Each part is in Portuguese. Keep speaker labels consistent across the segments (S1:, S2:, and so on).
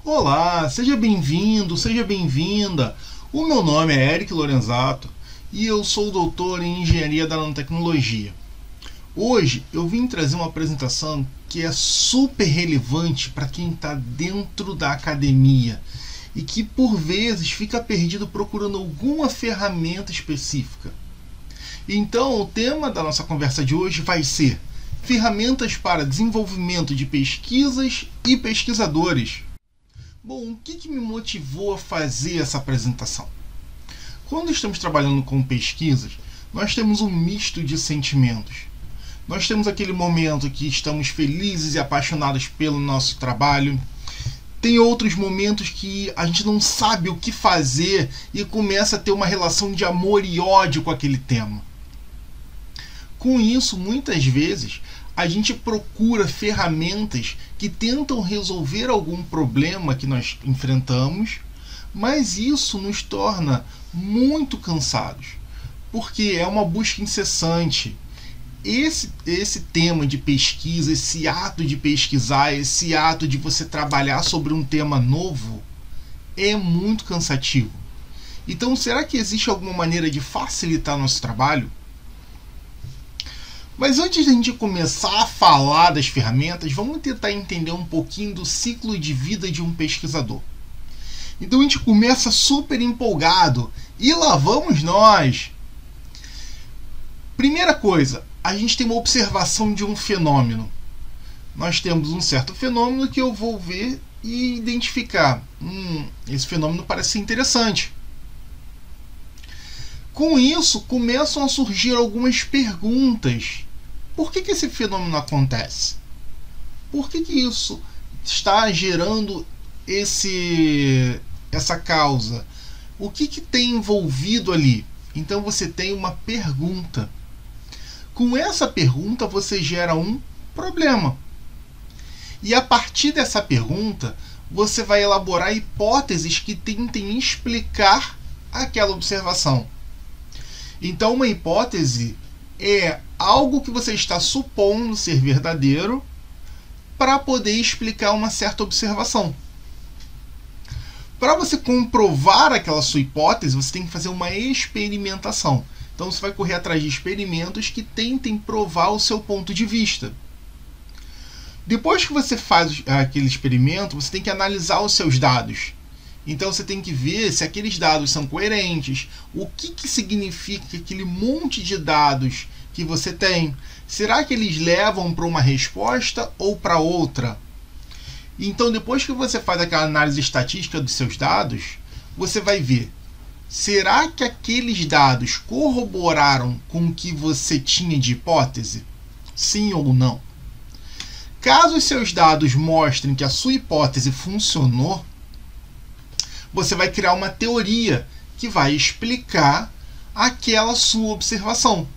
S1: Olá, seja bem-vindo, seja bem-vinda. O meu nome é Eric Lorenzato e eu sou doutor em Engenharia da Nanotecnologia. Hoje eu vim trazer uma apresentação que é super relevante para quem está dentro da academia e que por vezes fica perdido procurando alguma ferramenta específica. Então, o tema da nossa conversa de hoje vai ser ferramentas para desenvolvimento de pesquisas e pesquisadores. Bom, o que me motivou a fazer essa apresentação? Quando estamos trabalhando com pesquisas, nós temos um misto de sentimentos. Nós temos aquele momento que estamos felizes e apaixonados pelo nosso trabalho. Tem outros momentos que a gente não sabe o que fazer e começa a ter uma relação de amor e ódio com aquele tema. Com isso, muitas vezes, a gente procura ferramentas que tentam resolver algum problema que nós enfrentamos, mas isso nos torna muito cansados, porque é uma busca incessante. Esse tema de pesquisa, esse ato de pesquisar, esse ato de você trabalhar sobre um tema novo, é muito cansativo. Então, será que existe alguma maneira de facilitar nosso trabalho? Mas antes de a gente começar a falar das ferramentas, vamos tentar entender um pouquinho do ciclo de vida de um pesquisador. Então a gente começa super empolgado e lá vamos nós! Primeira coisa, a gente tem uma observação de um fenômeno. Nós temos um certo fenômeno que eu vou ver e identificar. Esse fenômeno parece ser interessante. Com isso, começam a surgir algumas perguntas. Por que esse fenômeno acontece? Por que isso está gerando essa causa? O que tem envolvido ali? Então você tem uma pergunta. Com essa pergunta você gera um problema. E a partir dessa pergunta, você vai elaborar hipóteses que tentem explicar aquela observação. Então, uma hipótese é algo que você está supondo ser verdadeiro para poder explicar uma certa observação. Para você comprovar aquela sua hipótese, você tem que fazer uma experimentação. Então, você vai correr atrás de experimentos que tentem provar o seu ponto de vista. Depois que você faz aquele experimento, você tem que analisar os seus dados. Então você tem que ver se aqueles dados são coerentes, o que significa aquele monte de dados que você tem. Será que eles levam para uma resposta ou para outra? Então depois que você faz aquela análise estatística dos seus dados, você vai ver, será que aqueles dados corroboraram com o que você tinha de hipótese? Sim ou não? Caso os seus dados mostrem que a sua hipótese funcionou, você vai criar uma teoria que vai explicar aquela sua observação.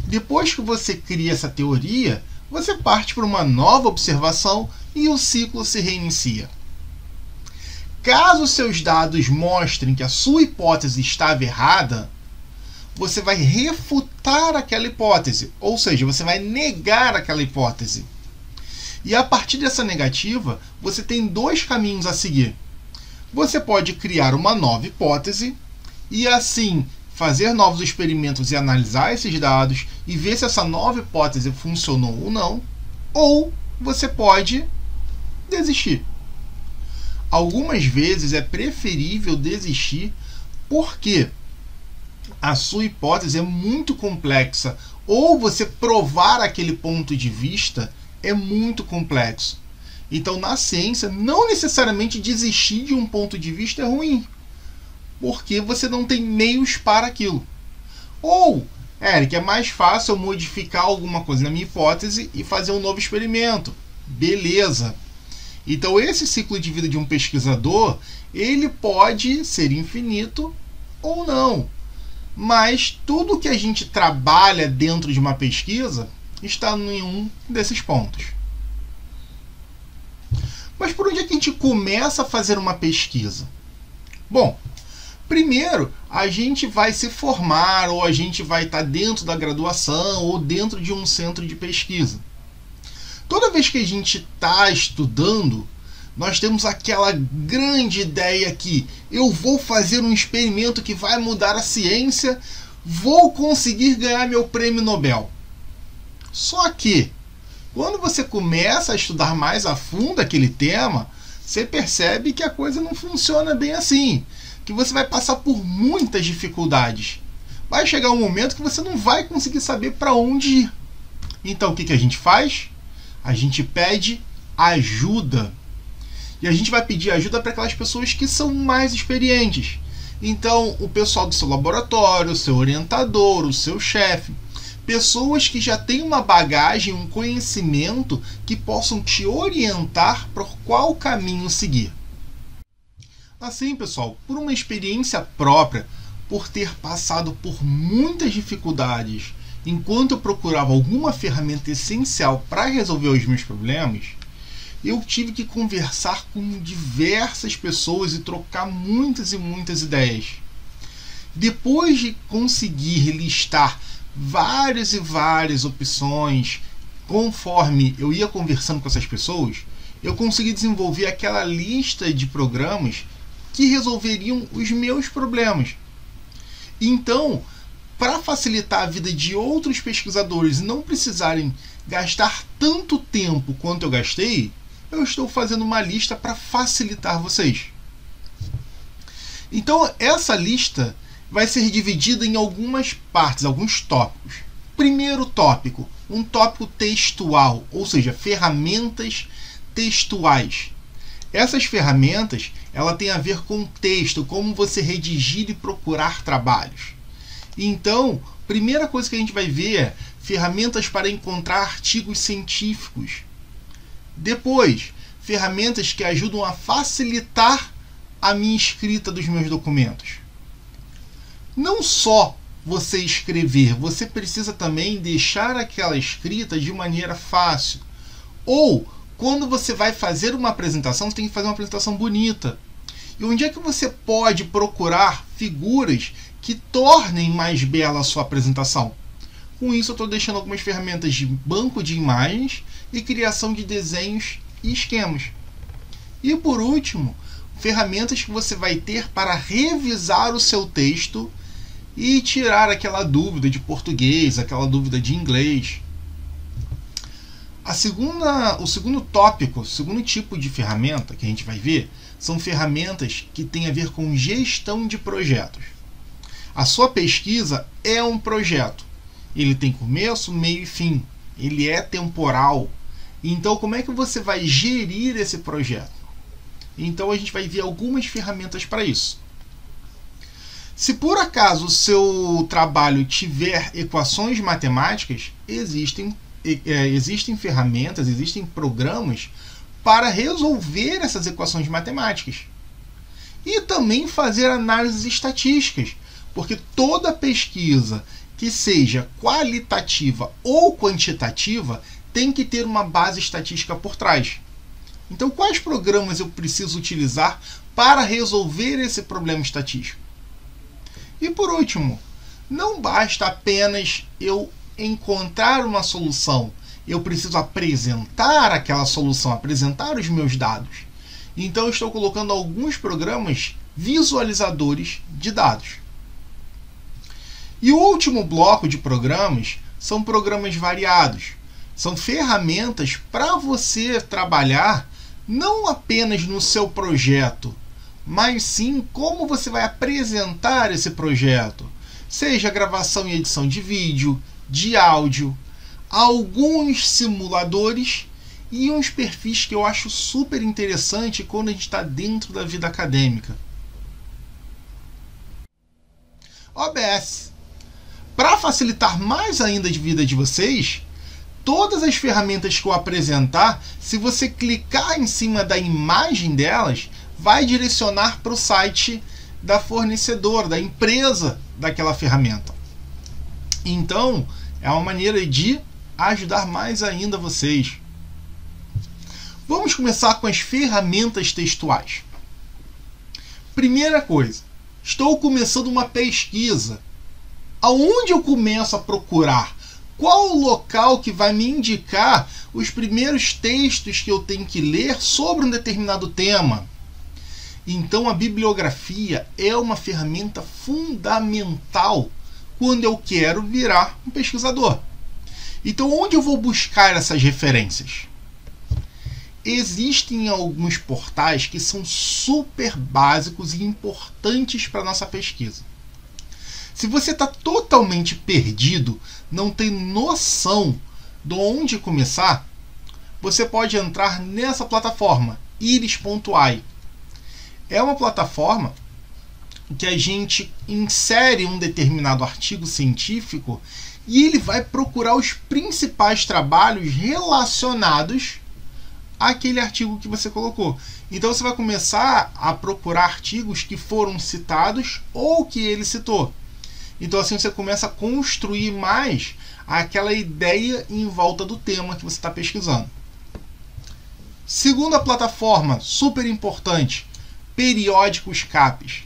S1: Depois que você cria essa teoria, você parte para uma nova observação e o ciclo se reinicia. Caso seus dados mostrem que a sua hipótese estava errada, você vai refutar aquela hipótese, ou seja, você vai negar aquela hipótese. E a partir dessa negativa, você tem dois caminhos a seguir. Você pode criar uma nova hipótese e assim fazer novos experimentos e analisar esses dados e ver se essa nova hipótese funcionou ou não, ou você pode desistir. Algumas vezes é preferível desistir porque a sua hipótese é muito complexa ou você provar aquele ponto de vista é muito complexo. Então, na ciência, não necessariamente desistir de um ponto de vista é ruim, porque você não tem meios para aquilo. Ou, Eric, é mais fácil eu modificar alguma coisa na minha hipótese e fazer um novo experimento. Beleza. Então, esse ciclo de vida de um pesquisador, ele pode ser infinito ou não. Mas tudo que a gente trabalha dentro de uma pesquisa está em um desses pontos. Mas por onde é que a gente começa a fazer uma pesquisa? Bom, primeiro a gente vai se formar ou a gente vai estar dentro da graduação ou dentro de um centro de pesquisa. Toda vez que a gente está estudando, nós temos aquela grande ideia que eu vou fazer um experimento que vai mudar a ciência, vou conseguir ganhar meu prêmio Nobel. Só que, quando você começa a estudar mais a fundo aquele tema, você percebe que a coisa não funciona bem assim, que você vai passar por muitas dificuldades. Vai chegar um momento que você não vai conseguir saber para onde ir. Então o que a gente faz? A gente pede ajuda. E a gente vai pedir ajuda para aquelas pessoas que são mais experientes. Então, o pessoal do seu laboratório, o seu orientador, o seu chefe. Pessoas que já têm uma bagagem, um conhecimento que possam te orientar por qual caminho seguir. Assim, pessoal, por uma experiência própria, por ter passado por muitas dificuldades enquanto eu procurava alguma ferramenta essencial para resolver os meus problemas, eu tive que conversar com diversas pessoas e trocar muitas e muitas ideias. Depois de conseguir listar várias e várias opções, conforme eu ia conversando com essas pessoas, eu consegui desenvolver aquela lista de programas que resolveriam os meus problemas. Então, para facilitar a vida de outros pesquisadores e não precisarem gastar tanto tempo quanto eu gastei, eu estou fazendo uma lista para facilitar vocês. Então, essa lista vai ser dividida em algumas partes, alguns tópicos. Primeiro tópico, um tópico textual, ou seja, ferramentas textuais. Essas ferramentas, ela tem a ver com texto, como você redigir e procurar trabalhos. Então, primeira coisa que a gente vai ver é ferramentas para encontrar artigos científicos. Depois, ferramentas que ajudam a facilitar a minha escrita dos meus documentos. Não só você escrever, você precisa também deixar aquela escrita de maneira fácil. Ou, quando você vai fazer uma apresentação, você tem que fazer uma apresentação bonita. E onde é que você pode procurar figuras que tornem mais bela a sua apresentação? Com isso, eu estou deixando algumas ferramentas de banco de imagens e criação de desenhos e esquemas. E por último, ferramentas que você vai ter para revisar o seu texto e tirar aquela dúvida de português, aquela dúvida de inglês. O segundo tópico, o segundo tipo de ferramenta que a gente vai ver, são ferramentas que têm a ver com gestão de projetos. A sua pesquisa é um projeto. Ele tem começo, meio e fim. Ele é temporal. Então, como é que você vai gerir esse projeto? Então, a gente vai ver algumas ferramentas para isso. Se por acaso o seu trabalho tiver equações matemáticas, existem ferramentas, existem programas para resolver essas equações matemáticas. E também fazer análises estatísticas, porque toda pesquisa que seja qualitativa ou quantitativa tem que ter uma base estatística por trás. Então, quais programas eu preciso utilizar para resolver esse problema estatístico? E por último, não basta apenas eu encontrar uma solução. Eu preciso apresentar aquela solução, apresentar os meus dados. Então, eu estou colocando alguns programas visualizadores de dados. E o último bloco de programas são programas variados. São ferramentas para você trabalhar não apenas no seu projeto, mas sim como você vai apresentar esse projeto. Seja gravação e edição de vídeo, de áudio, alguns simuladores e uns perfis que eu acho super interessante quando a gente está dentro da vida acadêmica. OBS. Para facilitar mais ainda a vida de vocês, todas as ferramentas que eu apresentar, se você clicar em cima da imagem delas, vai direcionar para o site da fornecedora, da empresa daquela ferramenta. Então, é uma maneira de ajudar mais ainda vocês. Vamos começar com as ferramentas textuais. Primeira coisa, estou começando uma pesquisa. Aonde eu começo a procurar? Qual o local que vai me indicar os primeiros textos que eu tenho que ler sobre um determinado tema? Então, a bibliografia é uma ferramenta fundamental quando eu quero virar um pesquisador. Então, onde eu vou buscar essas referências? Existem alguns portais que são super básicos e importantes para a nossa pesquisa. Se você está totalmente perdido, não tem noção de onde começar, você pode entrar nessa plataforma, iris.ai. É uma plataforma que a gente insere um determinado artigo científico e ele vai procurar os principais trabalhos relacionados àquele artigo que você colocou. Então você vai começar a procurar artigos que foram citados ou que ele citou. Então assim você começa a construir mais aquela ideia em volta do tema que você está pesquisando. Segunda plataforma, super importante, periódicos CAPES.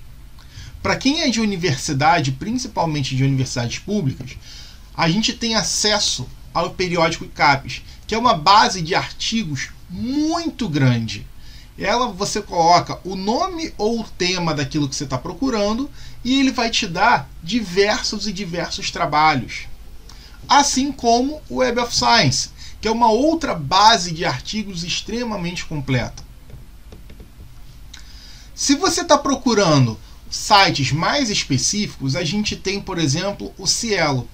S1: Para quem é de universidade, principalmente de universidades públicas, a gente tem acesso ao periódico CAPES, que é uma base de artigos muito grande. Ela você coloca o nome ou o tema daquilo que você está procurando e ele vai te dar diversos trabalhos. Assim como o Web of Science, que é uma outra base de artigos extremamente completa. Se você está procurando sites mais específicos, a gente tem, por exemplo, o Cielo.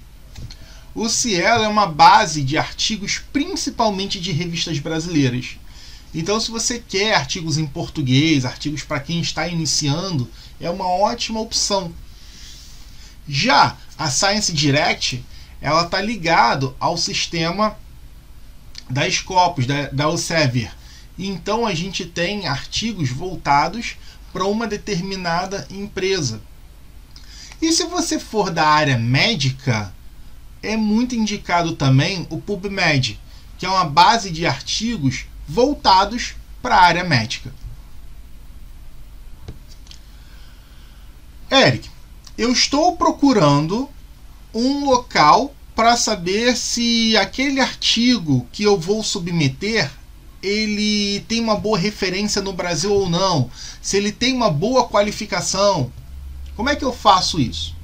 S1: O Cielo é uma base de artigos principalmente de revistas brasileiras. Então, se você quer artigos em português, artigos para quem está iniciando, é uma ótima opção. Já a Science Direct, ela está ligado ao sistema da Scopus, da Elsevier. Então, a gente tem artigos voltados para uma determinada empresa. E se você for da área médica, é muito indicado também o PubMed, que é uma base de artigos voltados para a área médica. Eric, eu estou procurando um local para saber se aquele artigo que eu vou submeter ele tem uma boa referência no Brasil ou não, se ele tem uma boa qualificação. Como é que eu faço isso?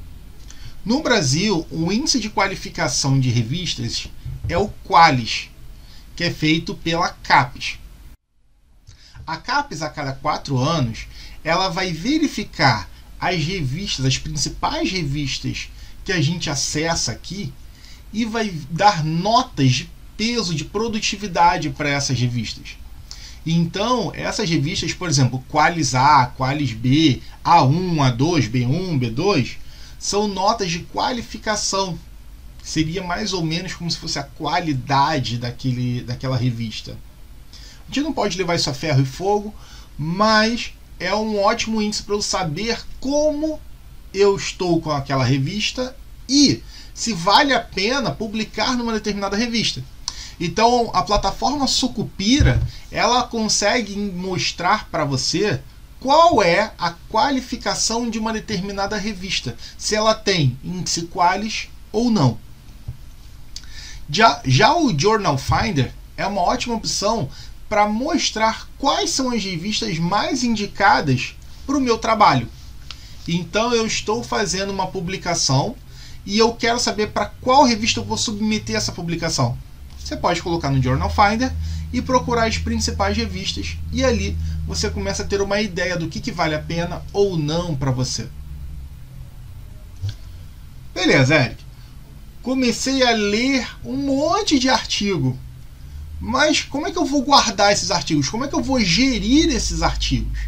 S1: No Brasil, o índice de qualificação de revistas é o Qualis, que é feito pela CAPES. A CAPES, a cada 4 anos, ela vai verificar as revistas, as principais revistas que a gente acessa aqui e vai dar notas de peso, de produtividade para essas revistas. Então, essas revistas, por exemplo, Qualis A, Qualis B, A1, A2, B1, B2, são notas de qualificação. Seria mais ou menos como se fosse a qualidade daquela revista. A gente não pode levar isso a ferro e fogo, mas é um ótimo índice para eu saber como eu estou com aquela revista e se vale a pena publicar numa determinada revista. Então, a plataforma Sucupira, ela consegue mostrar para você qual é a qualificação de uma determinada revista, se ela tem índice Qualis ou não. Já o Journal Finder é uma ótima opção para mostrar quais são as revistas mais indicadas para o meu trabalho. Então, eu estou fazendo uma publicação e eu quero saber para qual revista eu vou submeter essa publicação. Você pode colocar no Journal Finder e procurar as principais revistas e ali você começa a ter uma ideia do que vale a pena ou não para você. Beleza, Eric. Comecei a ler um monte de artigo, mas como é que eu vou guardar esses artigos? Como é que eu vou gerir esses artigos?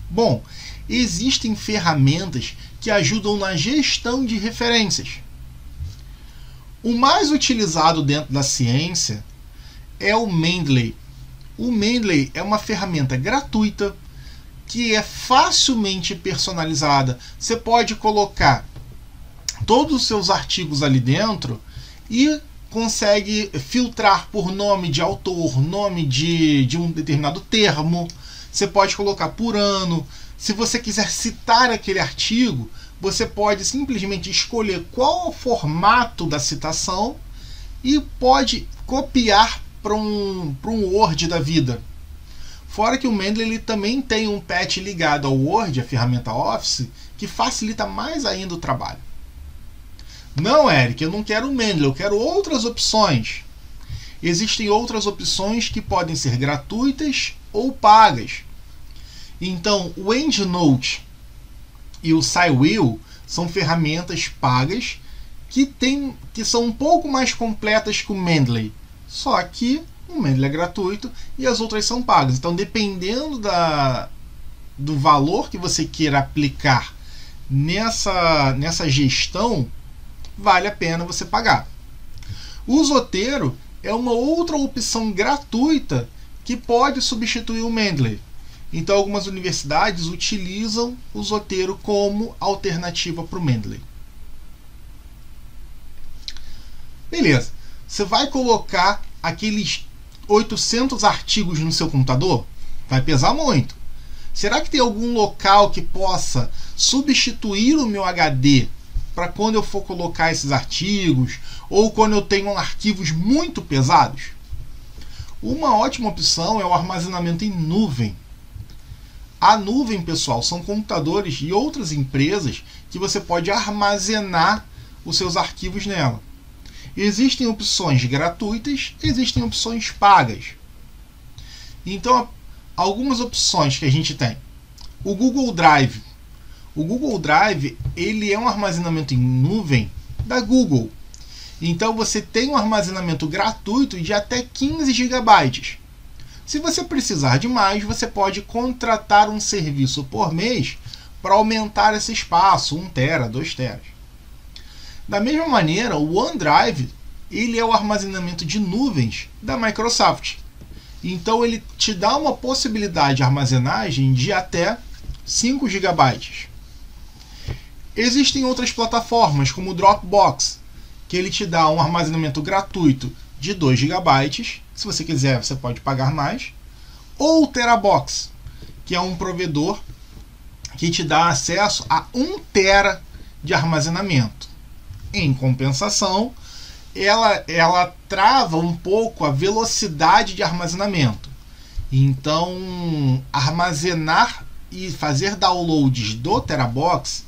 S1: Bom, existem ferramentas que ajudam na gestão de referências. O mais utilizado dentro da ciência é o Mendeley. O Mendeley é uma ferramenta gratuita que é facilmente personalizada. Você pode colocar todos os seus artigos ali dentro e consegue filtrar por nome de autor, nome de um determinado termo. Você pode colocar por ano. Se você quiser citar aquele artigo, você pode simplesmente escolher qual é o formato da citação e pode copiar para um Word da vida. Fora que o Mendeley ele também tem um patch ligado ao Word, a ferramenta Office, que facilita mais ainda o trabalho. Não, Eric, eu não quero o Mendeley, eu quero outras opções. Existem outras opções que podem ser gratuitas ou pagas. Então, o EndNote e o SciWheel são ferramentas pagas que são um pouco mais completas que o Mendeley. Só que o Mendeley é gratuito e as outras são pagas. Então, dependendo do valor que você queira aplicar nessa gestão, vale a pena você pagar. O Zotero é uma outra opção gratuita que pode substituir o Mendeley. Então, algumas universidades utilizam o Zotero como alternativa para o Mendeley. Beleza. Você vai colocar aqueles 800 artigos no seu computador? Vai pesar muito. Será que tem algum local que possa substituir o meu HD para quando eu for colocar esses artigos ou quando eu tenho arquivos muito pesados? Uma ótima opção é o armazenamento em nuvem. A nuvem, pessoal, são computadores e outras empresas que você pode armazenar os seus arquivos nela. Existem opções gratuitas, existem opções pagas. Então, algumas opções que a gente tem. O Google Drive. O Google Drive ele é um armazenamento em nuvem da Google. Então, você tem um armazenamento gratuito de até 15 GB. Se você precisar de mais, você pode contratar um serviço por mês para aumentar esse espaço, 1 TB, 2 TB. Da mesma maneira, o OneDrive ele é o armazenamento de nuvens da Microsoft. Então, ele te dá uma possibilidade de armazenagem de até 5 GB. Existem outras plataformas, como o Dropbox, que ele te dá um armazenamento gratuito de 2 GB. Se você quiser, você pode pagar mais. Ou o Terabox, que é um provedor que te dá acesso a 1 TB de armazenamento. Em compensação, ela trava um pouco a velocidade de armazenamento. Então, armazenar e fazer downloads do Terabox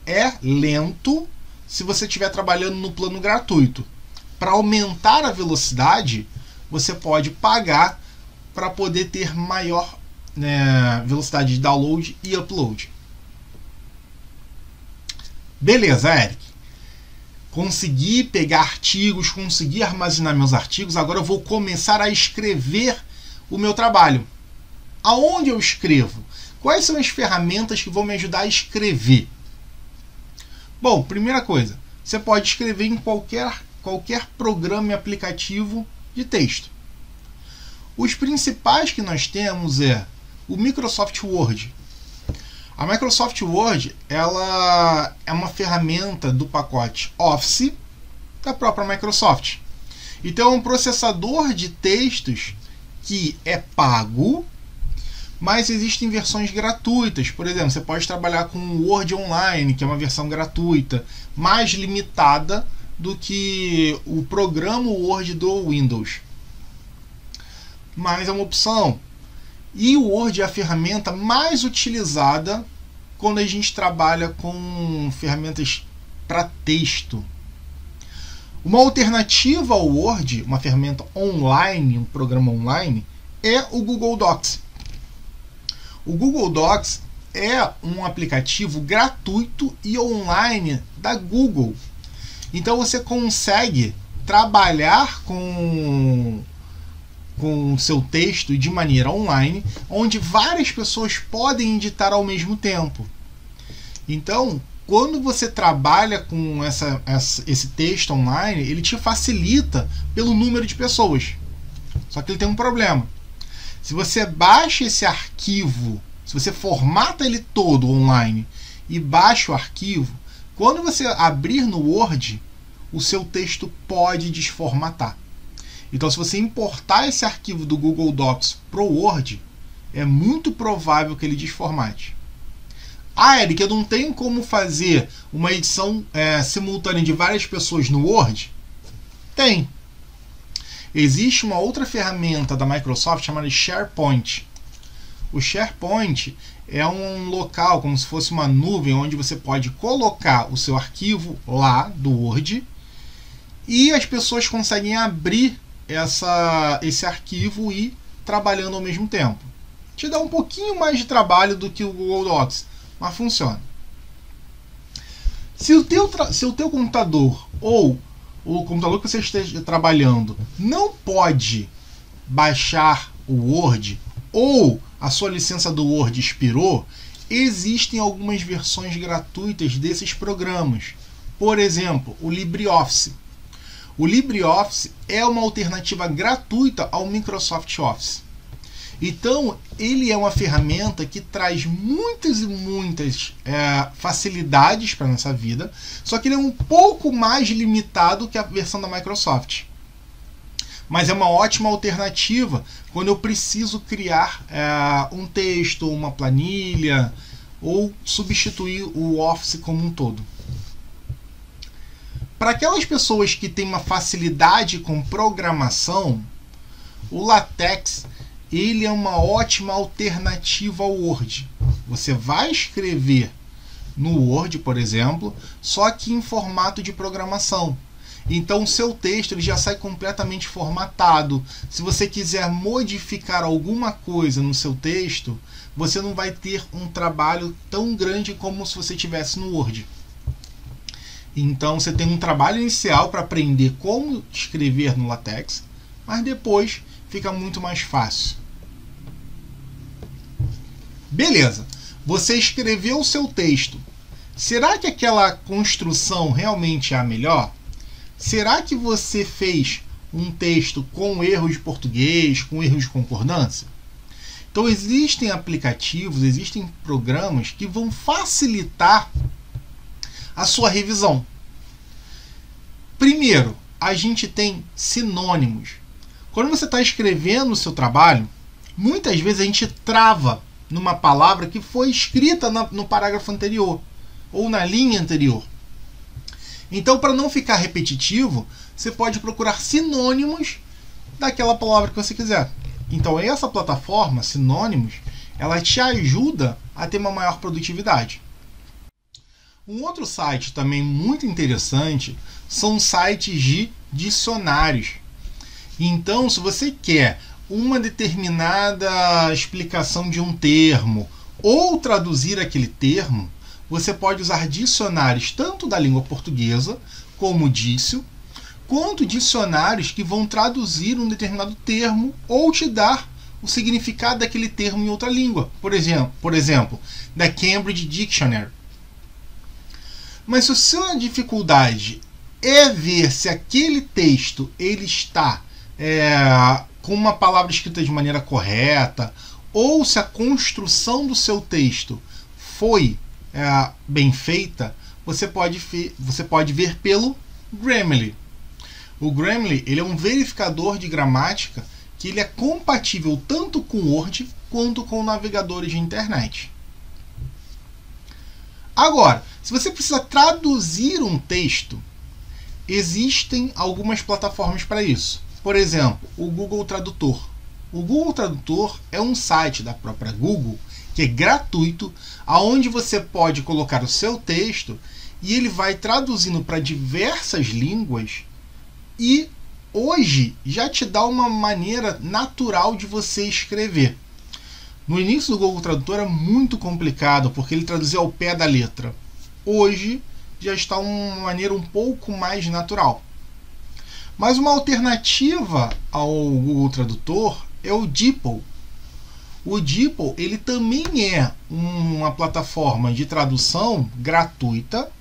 S1: é lento se você estiver trabalhando no plano gratuito. Para aumentar a velocidade, você pode pagar para poder ter maior velocidade de download e upload. Beleza, Eric. Consegui pegar artigos, consegui armazenar meus artigos, agora eu vou começar a escrever o meu trabalho. Aonde eu escrevo? Quais são as ferramentas que vão me ajudar a escrever? Bom, primeira coisa, você pode escrever em qualquer programa e aplicativo de texto. Os principais que nós temos é o Microsoft Word. A Microsoft Word ela é uma ferramenta do pacote Office da própria Microsoft. Então é um processador de textos que é pago, mas existem versões gratuitas. Por exemplo, você pode trabalhar com o Word Online, que é uma versão gratuita, mais limitada do que o programa Word do Windows. Mas é uma opção. E o Word é a ferramenta mais utilizada quando a gente trabalha com ferramentas para texto. Uma alternativa ao Word, uma ferramenta online, um programa online, é o Google Docs. O Google Docs é um aplicativo gratuito e online da Google. Então você consegue trabalhar com o seu texto de maneira online, onde várias pessoas podem editar ao mesmo tempo. Então, quando você trabalha com esse texto online, ele te facilita pelo número de pessoas. Só que ele tem um problema. Se você baixa esse arquivo, se você formata ele todo online e baixa o arquivo, quando você abrir no Word, o seu texto pode desformatar. Então, se você importar esse arquivo do Google Docs para o Word, é muito provável que ele desformate. Ah, Eric, eu não tenho como fazer uma edição simultânea de várias pessoas no Word? Tem. Existe uma outra ferramenta da Microsoft chamada SharePoint. O SharePoint é um local, como se fosse uma nuvem, onde você pode colocar o seu arquivo lá do Word e as pessoas conseguem abrir esse arquivo e ir trabalhando ao mesmo tempo. Te dá um pouquinho mais de trabalho do que o Google Docs, mas funciona. Se o teu computador ou o computador que você esteja trabalhando não pode baixar o Word ou a sua licença do Word expirou, existem algumas versões gratuitas desses programas. Por exemplo, o LibreOffice. O LibreOffice é uma alternativa gratuita ao Microsoft Office. Então, ele é uma ferramenta que traz muitas e muitas facilidades para a nossa vida, só que ele é um pouco mais limitado que a versão da Microsoft. Mas é uma ótima alternativa quando eu preciso criar um texto, uma planilha, ou substituir o Office como um todo. Para aquelas pessoas que têm uma facilidade com programação, o LaTeX ele é uma ótima alternativa ao Word. Você vai escrever no Word, por exemplo, só que em formato de programação. Então o seu texto ele já sai completamente formatado. Se você quiser modificar alguma coisa no seu texto, você não vai ter um trabalho tão grande como se você tivesse no Word. Então você tem um trabalho inicial para aprender como escrever no LaTeX, mas depois fica muito mais fácil. Beleza, você escreveu o seu texto. Será que aquela construção realmente é a melhor? Será que você fez um texto com erros de português, com erros de concordância? Então existem aplicativos, existem programas que vão facilitar a sua revisão. Primeiro, a gente tem sinônimos. Quando você está escrevendo o seu trabalho, muitas vezes a gente trava numa palavra que foi escrita no parágrafo anterior ou na linha anterior. Então, para não ficar repetitivo, você pode procurar sinônimos daquela palavra que você quiser. Então, essa plataforma, Sinônimos, ela te ajuda a ter uma maior produtividade. Um outro site também muito interessante são sites de dicionários. Então, se você quer uma determinada explicação de um termo ou traduzir aquele termo, você pode usar dicionários tanto da língua portuguesa, como o Dício, quanto dicionários que vão traduzir um determinado termo ou te dar o significado daquele termo em outra língua. Por exemplo, da Cambridge Dictionary. Mas se a sua dificuldade é ver se aquele texto ele está com uma palavra escrita de maneira correta, ou se a construção do seu texto foi bem feita, você pode ver pelo Grammarly. O Grammarly ele é um verificador de gramática que ele é compatível tanto com Word quanto com navegadores de internet. Agora, se você precisa traduzir um texto, existem algumas plataformas para isso. Por exemplo, o Google Tradutor. O Google Tradutor é um site da própria Google que é gratuito, aonde você pode colocar o seu texto e ele vai traduzindo para diversas línguas e hoje já te dá uma maneira natural de você escrever. No início do Google Tradutor era muito complicado porque ele traduzia ao pé da letra. Hoje já está uma maneira um pouco mais natural. Mas uma alternativa ao Google Tradutor é o DeepL. O DeepL ele também é uma plataforma de tradução gratuita,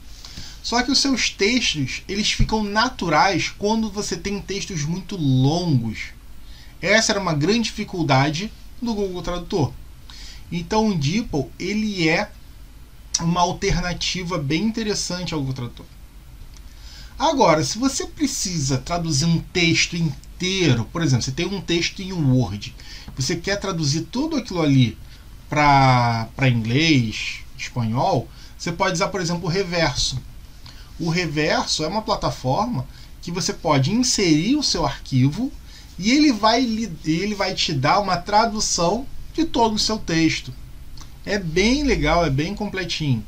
S1: só que os seus textos eles ficam naturais quando você tem textos muito longos. Essa era uma grande dificuldade do Google Tradutor. Então o DeepL ele é uma alternativa bem interessante ao Google Tradutor. Agora, se você precisa traduzir um texto inteiro, por exemplo, você tem um texto em Word, você quer traduzir tudo aquilo ali para inglês, espanhol, você pode usar, por exemplo, o Reverso. O Reverso é uma plataforma que você pode inserir o seu arquivo e ele vai te dar uma tradução de todo o seu texto. É bem legal, é bem completinho.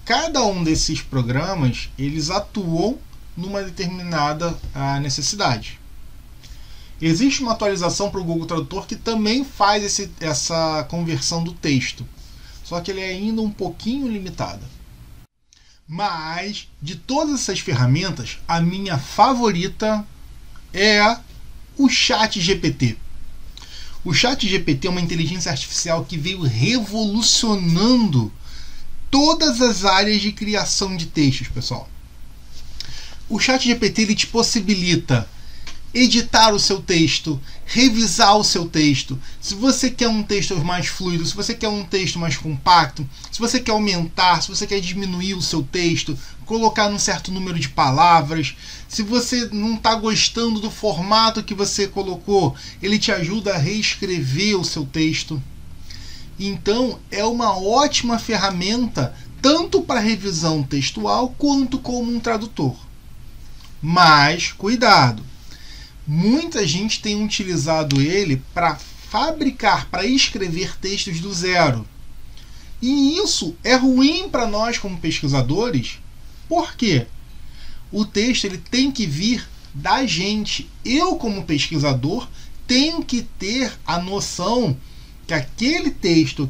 S1: Cada um desses programas, eles atuam numa determinada necessidade. Existe uma atualização para o Google Tradutor que também faz essa conversão do texto, só que ele é ainda um pouquinho limitada. Mas, de todas essas ferramentas, a minha favorita é o ChatGPT. O ChatGPT é uma inteligência artificial que veio revolucionando todas as áreas de criação de textos, pessoal. O ChatGPT ele te possibilita editar o seu texto, revisar o seu texto. Se você quer um texto mais fluido, se você quer um texto mais compacto, se você quer aumentar, se você quer diminuir o seu texto, colocar num certo número de palavras. Se você não está gostando do formato que você colocou, ele te ajuda a reescrever o seu texto. Então, é uma ótima ferramenta tanto para revisão textual quanto como um tradutor. Mas, cuidado! Muita gente tem utilizado ele para fabricar, para escrever textos do zero. E isso é ruim para nós como pesquisadores. Por quê? O texto ele tem que vir da gente. Eu, como pesquisador, tenho que ter a noção que aquele texto,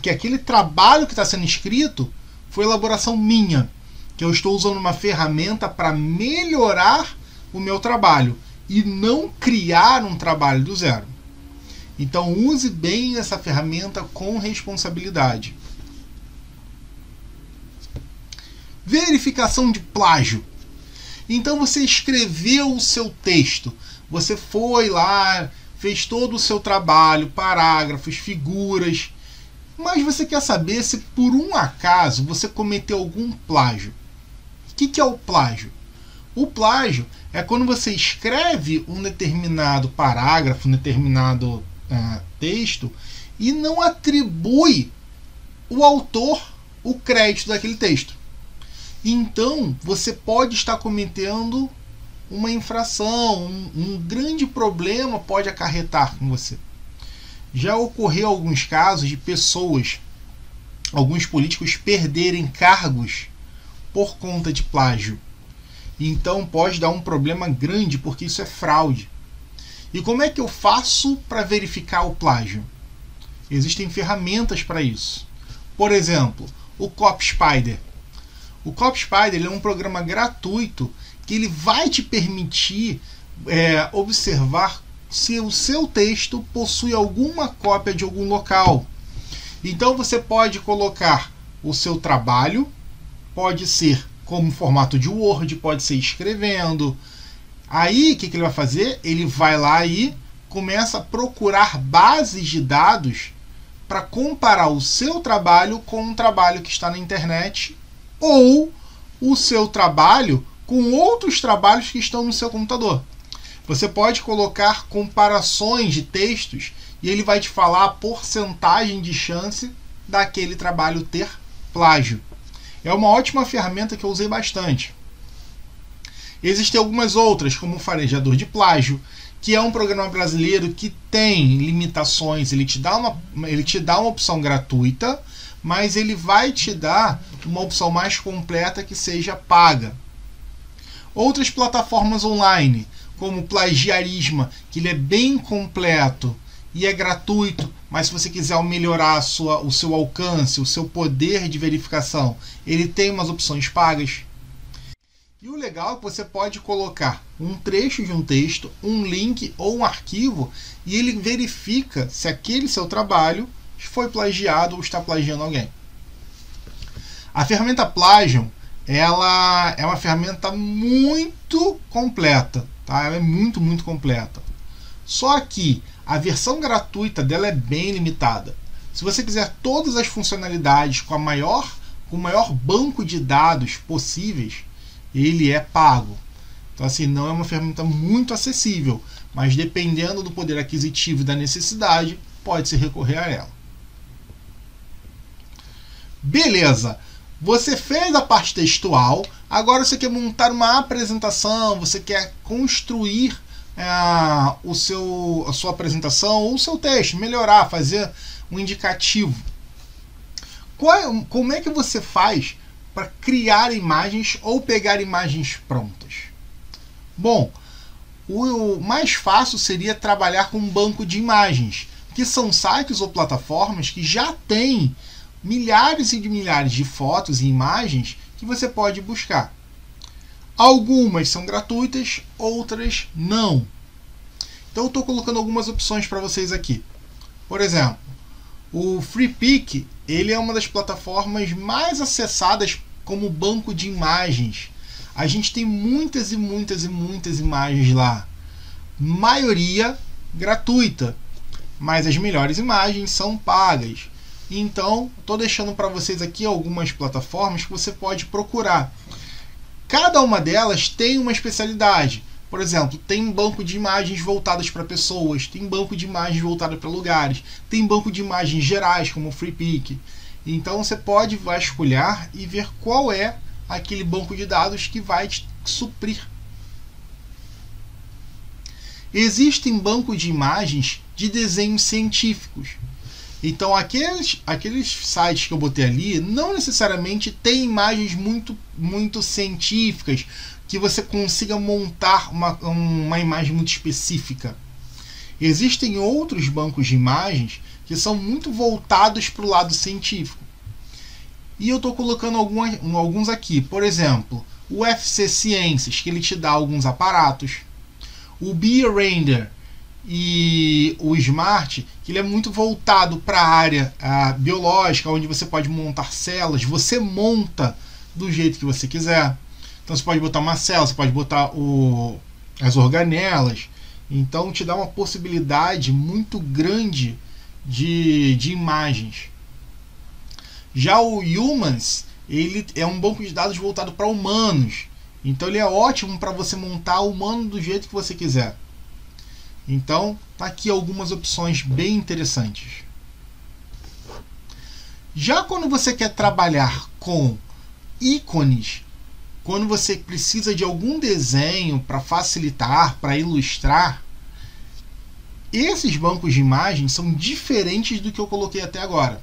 S1: que aquele trabalho que está sendo escrito foi elaboração minha. Que eu estou usando uma ferramenta para melhorar o meu trabalho e não criar um trabalho do zero. Então use bem essa ferramenta com responsabilidade. Verificação de plágio. Então você escreveu o seu texto, você foi lá, fez todo o seu trabalho, parágrafos, figuras, mas você quer saber se por um acaso você cometeu algum plágio. O que é o plágio? O plágio é quando você escreve um determinado parágrafo, um determinado texto e não atribui o autor o crédito daquele texto. Então, você pode estar cometendo uma infração, um grande problema pode acarretar com você. Já ocorreu alguns casos de pessoas, alguns políticos perderem cargos por conta de plágio. Então pode dar um problema grande, porque isso é fraude. E como é que eu faço para verificar o plágio? Existem ferramentas para isso. Por exemplo, o CopySpider. O CopySpider ele é um programa gratuito que ele vai te permitir observar se o seu texto possui alguma cópia de algum local. Então você pode colocar o seu trabalho, pode ser como formato de Word, pode ser escrevendo. Aí o que ele vai fazer? Ele vai lá e começa a procurar bases de dados para comparar o seu trabalho com um trabalho que está na internet ou o seu trabalho com outros trabalhos que estão no seu computador. Você pode colocar comparações de textos e ele vai te falar a porcentagem de chance daquele trabalho ter plágio. É uma ótima ferramenta que eu usei bastante. Existem algumas outras, como o Farejador de Plágio, que é um programa brasileiro que tem limitações. Ele te dá uma opção gratuita, mas ele vai te dar uma opção mais completa que seja paga. Outras plataformas online, como o Plagiarisma, que ele é bem completo e é gratuito, mas se você quiser melhorar o seu alcance, o seu poder de verificação, ele tem umas opções pagas. E o legal é que você pode colocar um trecho de um texto, um link ou um arquivo, e ele verifica se aquele seu trabalho foi plagiado ou está plagiando alguém. A ferramenta Plagium, ela é uma ferramenta muito completa, tá? Ela é muito completa. Só que a versão gratuita dela é bem limitada. Se você quiser todas as funcionalidades com o maior banco de dados possíveis, ele é pago. Então assim, não é uma ferramenta muito acessível, mas dependendo do poder aquisitivo e da necessidade, pode-se recorrer a ela. Beleza! Você fez a parte textual, agora você quer montar uma apresentação, você quer construir a sua apresentação ou o seu texto, melhorar, fazer um indicativo. Como é que você faz para criar imagens ou pegar imagens prontas? Bom, o mais fácil seria trabalhar com um banco de imagens, que são sites ou plataformas que já têm milhares e milhares de fotos e imagens que você pode buscar. Algumas são gratuitas, outras não. Então eu estou colocando algumas opções para vocês aqui. Por exemplo, o Freepik, ele é uma das plataformas mais acessadas como banco de imagens. A gente tem muitas e muitas e muitas imagens lá. Maioria gratuita, mas as melhores imagens são pagas. Então, estou deixando para vocês aqui algumas plataformas que você pode procurar. Cada uma delas tem uma especialidade. Por exemplo, tem banco de imagens voltadas para pessoas, tem banco de imagens voltadas para lugares, tem banco de imagens gerais, como o Freepik. Então, você pode vasculhar e ver qual é aquele banco de dados que vai te suprir. Existem bancos de imagens de desenhos científicos. Então, aqueles sites que eu botei ali não necessariamente têm imagens muito científicas, que você consiga montar uma imagem muito específica. Existem outros bancos de imagens que são muito voltados para o lado científico. E eu estou colocando alguns aqui. Por exemplo, o FC Ciências, que ele te dá alguns aparatos. O BioRender e o Smart, que ele é muito voltado para a área biológica, onde você pode montar células. Você monta do jeito que você quiser. Então você pode botar uma célula, você pode botar as organelas. Então te dá uma possibilidade muito grande de imagens. Já o Humans, ele é um banco de dados voltado para humanos. Então ele é ótimo para você montar o humano do jeito que você quiser. Então, tá aqui algumas opções bem interessantes. Já quando você quer trabalhar com ícones, quando você precisa de algum desenho para facilitar, para ilustrar, esses bancos de imagens são diferentes do que eu coloquei até agora.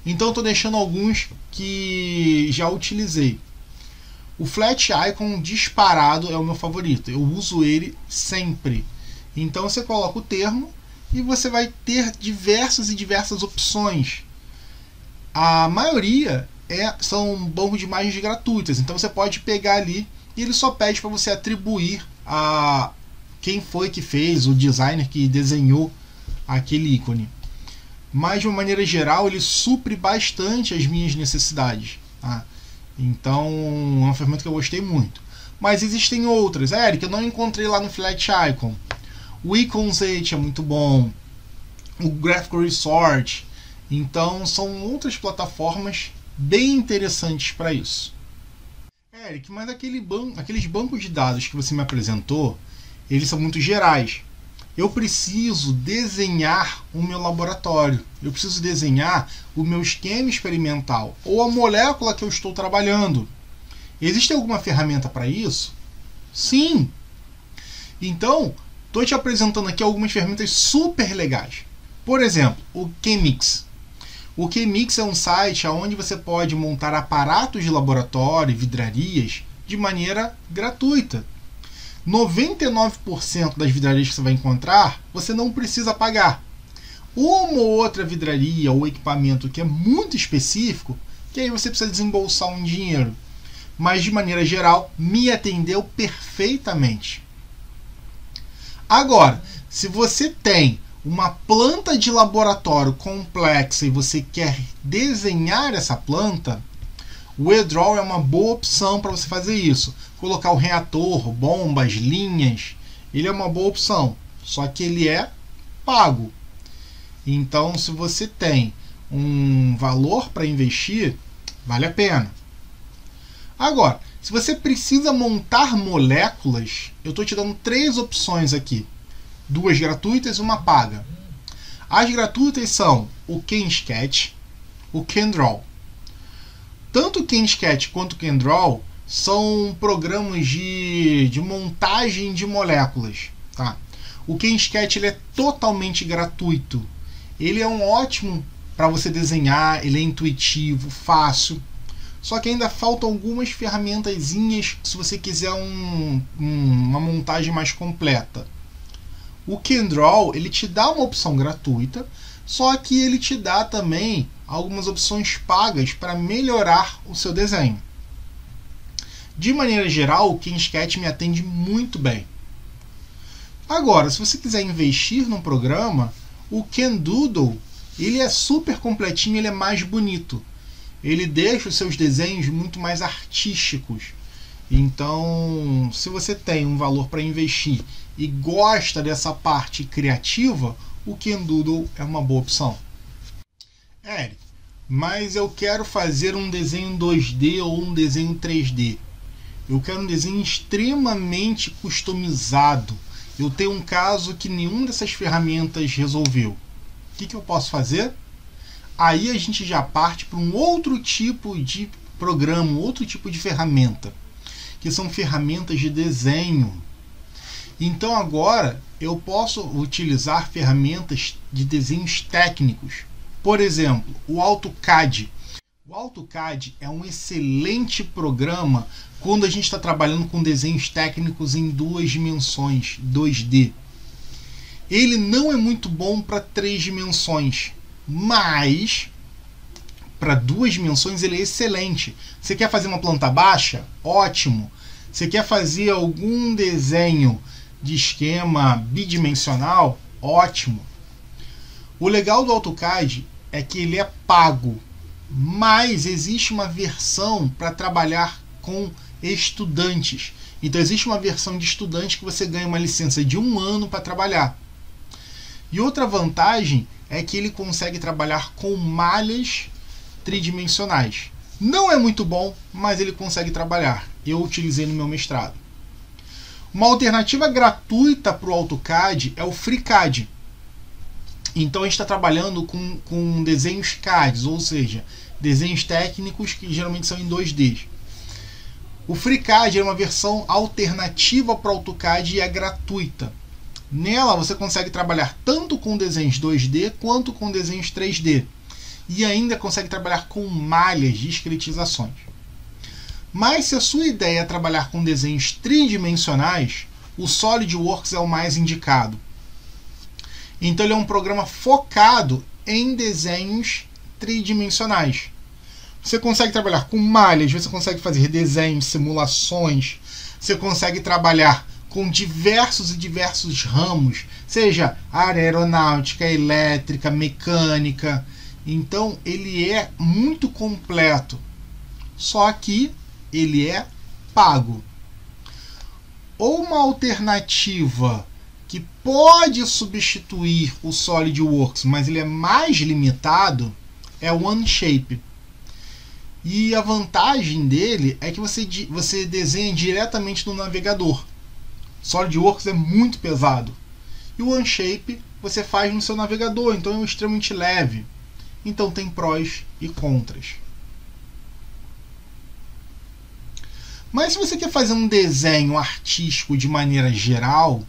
S1: Então, estou deixando alguns que já utilizei. O Flat Icon disparado é o meu favorito. Eu uso ele sempre. Então você coloca o termo e você vai ter diversas e diversas opções. A maioria são bancos de imagens gratuitas. Então você pode pegar ali e ele só pede para você atribuir a quem foi que fez, o designer que desenhou aquele ícone. Mas de uma maneira geral ele supre bastante as minhas necessidades. Tá? Então é uma ferramenta que eu gostei muito. Mas existem outras. Eric, eu não encontrei lá no Flat Icon. O Icons 8 é muito bom. O Graphical Resort. Então são outras plataformas bem interessantes para isso. Eric, mas aqueles bancos de dados que você me apresentou, eles são muito gerais. Eu preciso desenhar o meu laboratório. Eu preciso desenhar o meu esquema experimental ou a molécula que eu estou trabalhando. Existe alguma ferramenta para isso? Sim. Então, estou te apresentando aqui algumas ferramentas super legais. Por exemplo, o Chemix. O Chemix é um site onde você pode montar aparatos de laboratório e vidrarias de maneira gratuita. 99% das vidrarias que você vai encontrar, você não precisa pagar. Uma ou outra vidraria ou equipamento que é muito específico, que aí você precisa desembolsar um dinheiro. Mas de maneira geral, me atendeu perfeitamente. Agora, se você tem uma planta de laboratório complexa e você quer desenhar essa planta, o eDraw é uma boa opção para você fazer isso. Colocar o reator, bombas, linhas, ele é uma boa opção. Só que ele é pago. Então, se você tem um valor para investir, vale a pena. Agora, se você precisa montar moléculas, eu estou te dando 3 opções aqui. 2 gratuitas e uma paga. As gratuitas são o KenSketch, o KenDraw. Tanto o KenSketch quanto o KenDraw são programas de montagem de moléculas. Tá? O KenSketch ele é totalmente gratuito. Ele é um ótimo para você desenhar, ele é intuitivo, fácil. Só que ainda faltam algumas ferramentazinhas se você quiser uma montagem mais completa. O CanDraw ele te dá uma opção gratuita, só que ele te dá também algumas opções pagas para melhorar o seu desenho. De maneira geral, o KenSketch me atende muito bem. Agora, se você quiser investir num programa, o CanDoodle ele é super completinho, ele é mais bonito. Ele deixa os seus desenhos muito mais artísticos. Então, se você tem um valor para investir e gosta dessa parte criativa, o CanDoodle é uma boa opção. Eric, mas eu quero fazer um desenho 2D ou um desenho 3D. Eu quero um desenho extremamente customizado. Eu tenho um caso que nenhuma dessas ferramentas resolveu. O que eu posso fazer? Aí a gente já parte para um outro tipo de programa, outro tipo de ferramenta, que são ferramentas de desenho. Então agora eu posso utilizar ferramentas de desenhos técnicos. Por exemplo, o AutoCAD. O AutoCAD é um excelente programa quando a gente está trabalhando com desenhos técnicos em 2 dimensões, 2D. Ele não é muito bom para 3 dimensões, mas para 2 dimensões ele é excelente. Você quer fazer uma planta baixa? Ótimo. Você quer fazer algum desenho de esquema bidimensional? Ótimo. O legal do AutoCAD é que ele é pago, mas existe uma versão para trabalhar com estudantes. Então existe uma versão de estudante que você ganha uma licença de 1 ano para trabalhar. E outra vantagem é que ele consegue trabalhar com malhas tridimensionais. Não é muito bom, mas ele consegue trabalhar. Eu utilizei no meu mestrado. Uma alternativa gratuita para o AutoCAD é o FreeCAD. Então a gente está trabalhando com desenhos CADs, ou seja, desenhos técnicos que geralmente são em 2D. O FreeCAD é uma versão alternativa para o AutoCAD e é gratuita. Nela você consegue trabalhar tanto com desenhos 2D quanto com desenhos 3D. E ainda consegue trabalhar com malhas de esqueletizações. Mas se a sua ideia é trabalhar com desenhos tridimensionais, o SolidWorks é o mais indicado. Então ele é um programa focado em desenhos tridimensionais. Você consegue trabalhar com malhas, você consegue fazer desenhos, simulações, você consegue trabalhar com diversos e diversos ramos, seja área aeronáutica, elétrica, mecânica. Então ele é muito completo, só que ele é pago. Ou uma alternativa que pode substituir o SolidWorks, mas ele é mais limitado, é o OneShape. E a vantagem dele é que você desenha diretamente no navegador. SolidWorks é muito pesado. E o OneShape você faz no seu navegador, então é extremamente leve. Então tem prós e contras. Mas se você quer fazer um desenho artístico de maneira geral,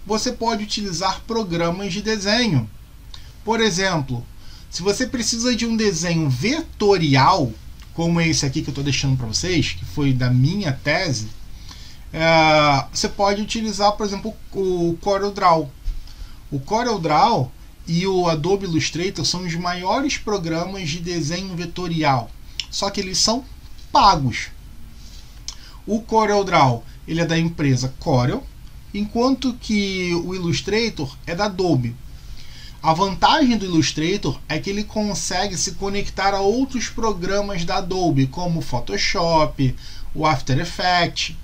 S1: você pode utilizar programas de desenho. Por exemplo, se você precisa de um desenho vetorial, como esse aqui que eu estou deixando para vocês, que foi da minha tese, você pode utilizar, por exemplo, o CorelDRAW. O CorelDRAW e o Adobe Illustrator são os maiores programas de desenho vetorial, só que eles são pagos. O CorelDRAW ele é da empresa Corel, enquanto que o Illustrator é da Adobe. A vantagem do Illustrator é que ele consegue se conectar a outros programas da Adobe, como o Photoshop, o After Effects.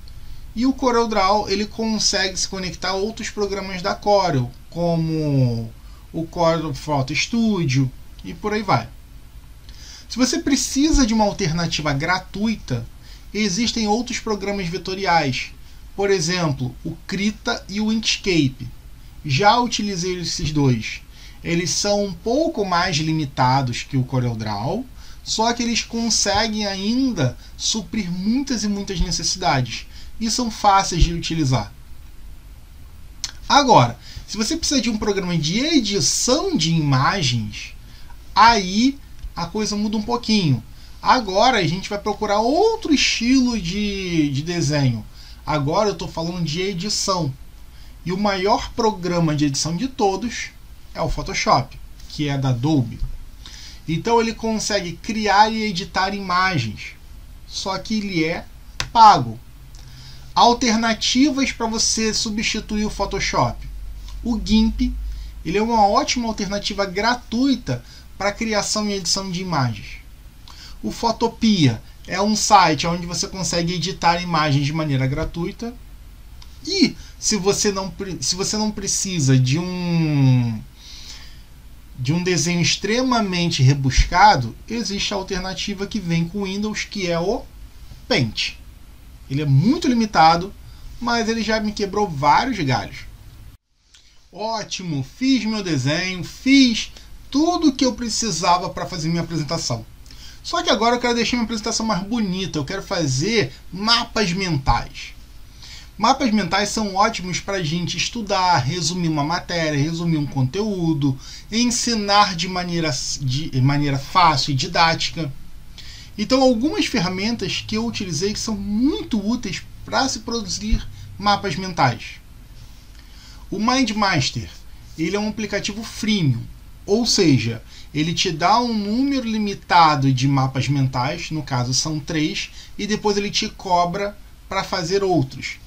S1: E o CorelDRAW ele consegue se conectar a outros programas da Corel, como o Corel Photo Studio e por aí vai. Se você precisa de uma alternativa gratuita, existem outros programas vetoriais, por exemplo, o Krita e o Inkscape. Já utilizei esses dois. Eles são um pouco mais limitados que o CorelDRAW, só que eles conseguem ainda suprir muitas e muitas necessidades e são fáceis de utilizar. Agora, se você precisa de um programa de edição de imagens, aí a coisa muda um pouquinho. Agora a gente vai procurar outro estilo de desenho. Agora eu estou falando de edição. E o maior programa de edição de todos é o Photoshop, que é da Adobe. Então ele consegue criar e editar imagens, só que ele é pago. Alternativas para você substituir o Photoshop. O GIMP, ele é uma ótima alternativa gratuita para criação e edição de imagens. O Photopea é um site onde você consegue editar imagens de maneira gratuita. E se você não precisa de um desenho extremamente rebuscado, existe a alternativa que vem com o Windows, que é o Paint. Ele é muito limitado, mas ele já me quebrou vários galhos. Ótimo, fiz meu desenho, fiz tudo o que eu precisava para fazer minha apresentação. Só que agora eu quero deixar minha apresentação mais bonita, eu quero fazer mapas mentais. Mapas mentais são ótimos para a gente estudar, resumir uma matéria, resumir um conteúdo, ensinar de maneira fácil e didática. Então, algumas ferramentas que eu utilizei que são muito úteis para se produzir mapas mentais. O MindMaster, ele é um aplicativo freemium, ou seja, ele te dá um número limitado de mapas mentais, no caso são 3, e depois ele te cobra para fazer outros.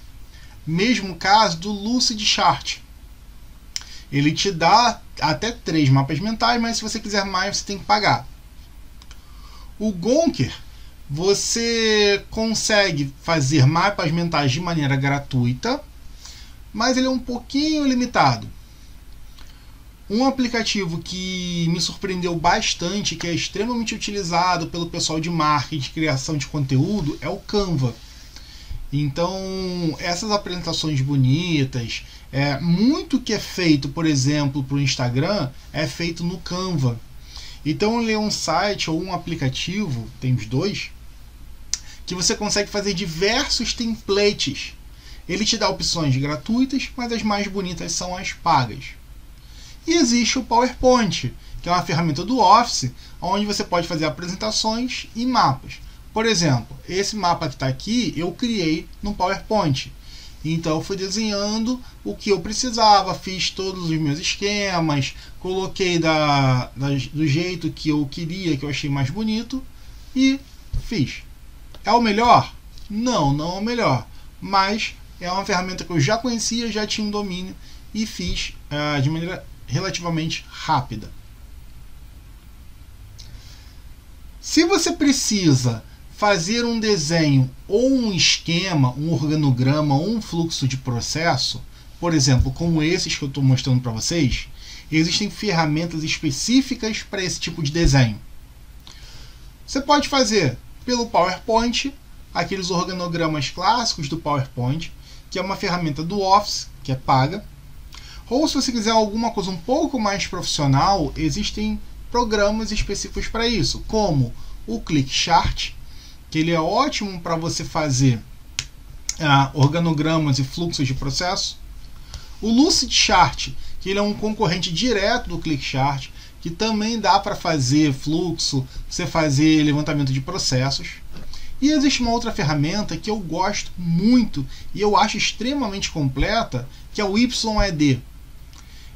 S1: Mesmo caso do Lucidchart. Ele te dá até 3 mapas mentais, mas se você quiser mais, você tem que pagar. O Gonker, você consegue fazer mapas mentais de maneira gratuita, mas ele é um pouquinho limitado. Um aplicativo que me surpreendeu bastante, que é extremamente utilizado pelo pessoal de marketing, de criação de conteúdo, é o Canva. Então, essas apresentações bonitas, muito que é feito, por exemplo, para o Instagram, é feito no Canva. Então, ele é um site ou um aplicativo, tem os dois, que você consegue fazer diversos templates. Ele te dá opções gratuitas, mas as mais bonitas são as pagas. E existe o PowerPoint, que é uma ferramenta do Office, onde você pode fazer apresentações e mapas. Por exemplo, esse mapa que está aqui, eu criei no PowerPoint. Então, eu fui desenhando o que eu precisava, fiz todos os meus esquemas, coloquei do jeito que eu queria, que eu achei mais bonito, e fiz. É o melhor? Não, não é o melhor. Mas é uma ferramenta que eu já conhecia, já tinha um domínio, e fiz de maneira relativamente rápida. Se você precisa fazer um desenho ou um esquema, um organograma ou um fluxo de processo, por exemplo, como esses que eu estou mostrando para vocês, existem ferramentas específicas para esse tipo de desenho. Você pode fazer pelo PowerPoint, aqueles organogramas clássicos do PowerPoint, que é uma ferramenta do Office, que é paga. Ou se você quiser alguma coisa um pouco mais profissional, existem programas específicos para isso, como o ClickChart, que ele é ótimo para você fazer organogramas e fluxos de processo. O Lucidchart, que ele é um concorrente direto do ClickChart, que também dá para fazer fluxo, você fazer levantamento de processos. E existe uma outra ferramenta que eu gosto muito e eu acho extremamente completa, que é o YED.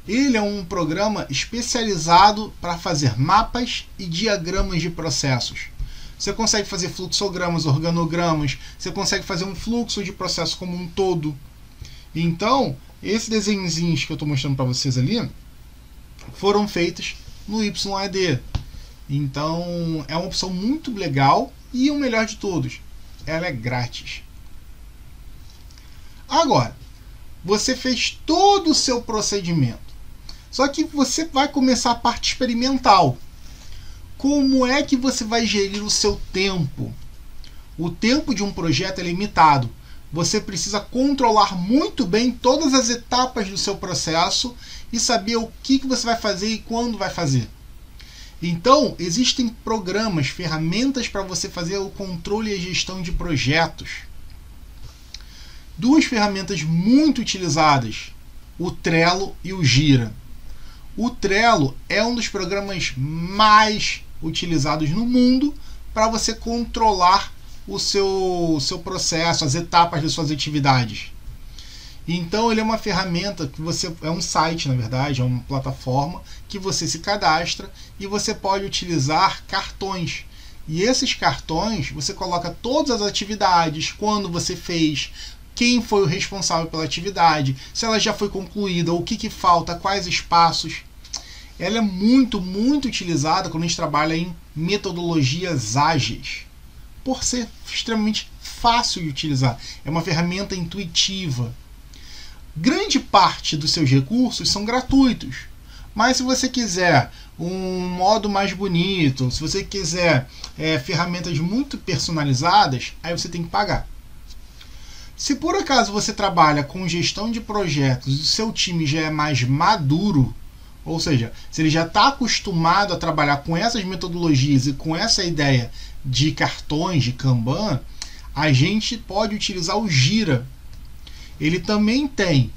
S1: Ele é um programa especializado para fazer mapas e diagramas de processos. Você consegue fazer fluxogramas, organogramas, você consegue fazer um fluxo de processo como um todo. Então, esses desenhozinhos que eu estou mostrando para vocês ali foram feitos no YED. Então, é uma opção muito legal e o melhor de todos, ela é grátis. Agora, você fez todo o seu procedimento. Só que você vai começar a parte experimental. Como é que você vai gerir o seu tempo? O tempo de um projeto é limitado. Você precisa controlar muito bem todas as etapas do seu processo e saber o que você vai fazer e quando vai fazer. Então, existem programas, ferramentas para você fazer o controle e a gestão de projetos. Duas ferramentas muito utilizadas, o Trello e o Gira. O Trello é um dos programas mais utilizados no mundo para você controlar o seu processo, as etapas das suas atividades. Então ele é uma ferramenta que é um site, na verdade, é uma plataforma que você se cadastra e você pode utilizar cartões. E esses cartões você coloca todas as atividades, quando você fez, quem foi o responsável pela atividade, se ela já foi concluída, o que falta, quais espaços. Ela é muito utilizada quando a gente trabalha em metodologias ágeis, por ser extremamente fácil de utilizar. É uma ferramenta intuitiva. Grande parte dos seus recursos são gratuitos, mas se você quiser um modo mais bonito, se você quiser ferramentas muito personalizadas, aí você tem que pagar. Se por acaso você trabalha com gestão de projetos e o seu time já é mais maduro, ou seja, se ele já está acostumado a trabalhar com essas metodologias e com essa ideia de cartões, de Kanban, a gente pode utilizar o Gira. Ele também tem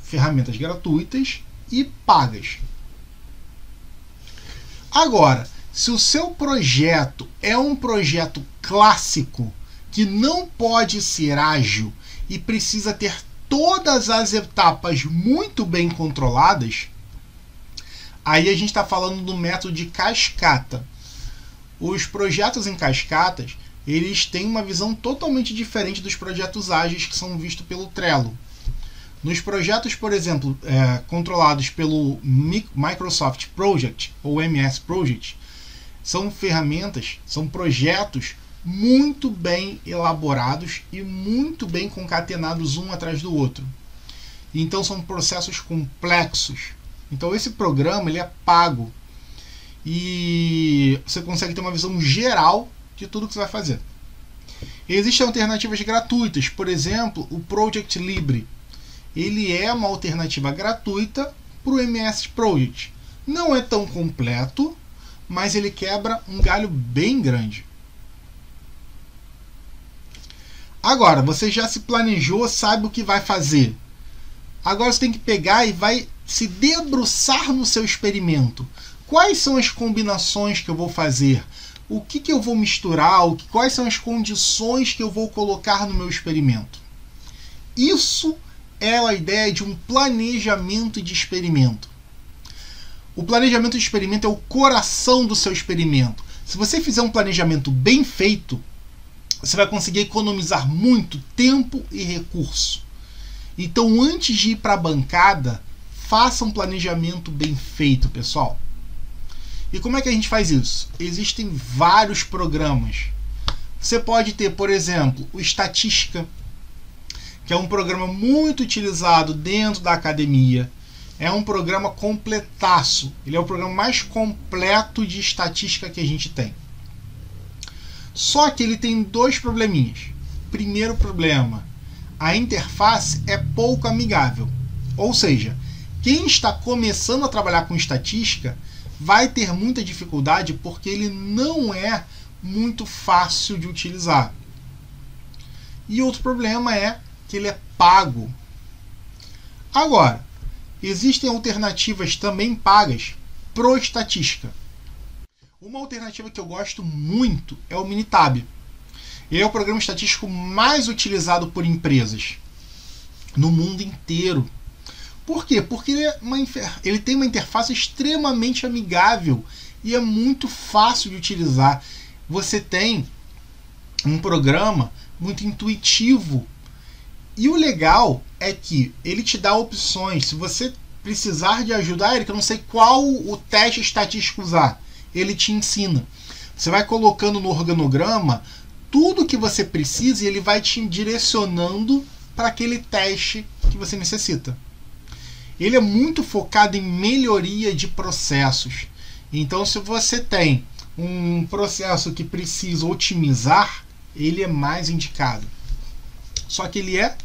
S1: ferramentas gratuitas e pagas. Agora, se o seu projeto é um projeto clássico, que não pode ser ágil e precisa ter todas as etapas muito bem controladas, aí a gente está falando do método de cascata. Os projetos em cascatas, eles têm uma visão totalmente diferente dos projetos ágeis que são vistos pelo Trello. Nos projetos, por exemplo, controlados pelo Microsoft Project ou MS Project, são ferramentas, são projetos muito bem elaborados e muito bem concatenados um atrás do outro. Então são processos complexos. Então esse programa ele é pago e você consegue ter uma visão geral de tudo que você vai fazer. Existem alternativas gratuitas, por exemplo, o Project Libre. Ele é uma alternativa gratuita para o MS Project. Não é tão completo, mas ele quebra um galho bem grande. Agora, você já se planejou, sabe o que vai fazer. Agora você tem que pegar e vai se debruçar no seu experimento. Quais são as combinações que eu vou fazer? O que eu vou misturar? Quais são as condições que eu vou colocar no meu experimento? Isso é a ideia de um planejamento de experimento. O planejamento de experimento é o coração do seu experimento. Se você fizer um planejamento bem feito, você vai conseguir economizar muito tempo e recurso. Então, antes de ir para a bancada, faça um planejamento bem feito, pessoal. E como é que a gente faz isso? Existem vários programas. Você pode ter, por exemplo, o Estatística, que é um programa muito utilizado dentro da academia. É um programa completaço. Ele é o programa mais completo de estatística que a gente tem. Só que ele tem dois probleminhas. Primeiro problema, a interface é pouco amigável. Ou seja, quem está começando a trabalhar com estatística vai ter muita dificuldade porque ele não é muito fácil de utilizar. E outro problema é que ele é pago. Agora, existem alternativas também pagas pro estatística. Uma alternativa que eu gosto muito é o Minitab. Ele é o programa estatístico mais utilizado por empresas no mundo inteiro. Por quê? Porque ele tem uma interface extremamente amigável e é muito fácil de utilizar. Você tem um programa muito intuitivo. E o legal é que ele te dá opções. Se você precisar de ajuda, Eric, eu não sei qual o teste estatístico usar, ele te ensina. Você vai colocando no organograma tudo que você precisa e ele vai te direcionando para aquele teste que você necessita. Ele é muito focado em melhoria de processos. Então, se você tem um processo que precisa otimizar, ele é mais indicado. Só que ele é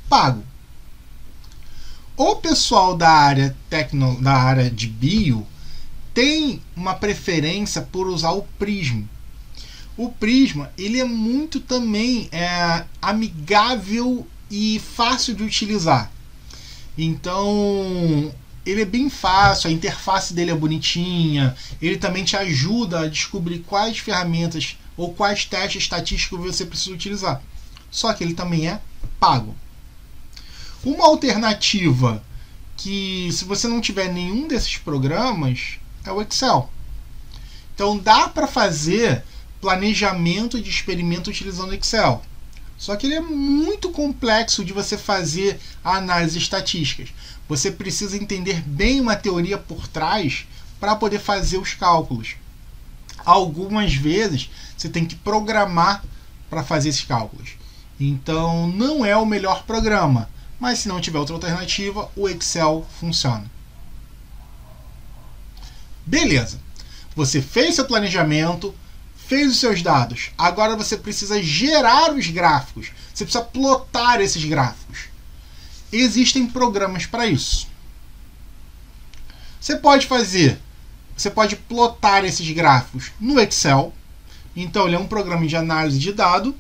S1: pago. O pessoal da área de bio tem uma preferência por usar o Prisma. O Prisma, ele é muito também amigável e fácil de utilizar. Então, ele é bem fácil, a interface dele é bonitinha, ele também te ajuda a descobrir quais ferramentas ou quais testes estatísticos você precisa utilizar. Só que ele também é pago. Uma alternativa que, se você não tiver nenhum desses programas, é o Excel. Então dá para fazer planejamento de experimento utilizando o Excel. Só que ele é muito complexo de você fazer a análise estatística. Você precisa entender bem uma teoria por trás para poder fazer os cálculos. Algumas vezes você tem que programar para fazer esses cálculos. Então não é o melhor programa, mas se não tiver outra alternativa, o Excel funciona. Beleza, você fez seu planejamento, fez os seus dados, agora você precisa gerar os gráficos, você precisa plotar esses gráficos. Existem programas para isso. Você pode plotar esses gráficos no Excel. Então ele é um programa de análise de dados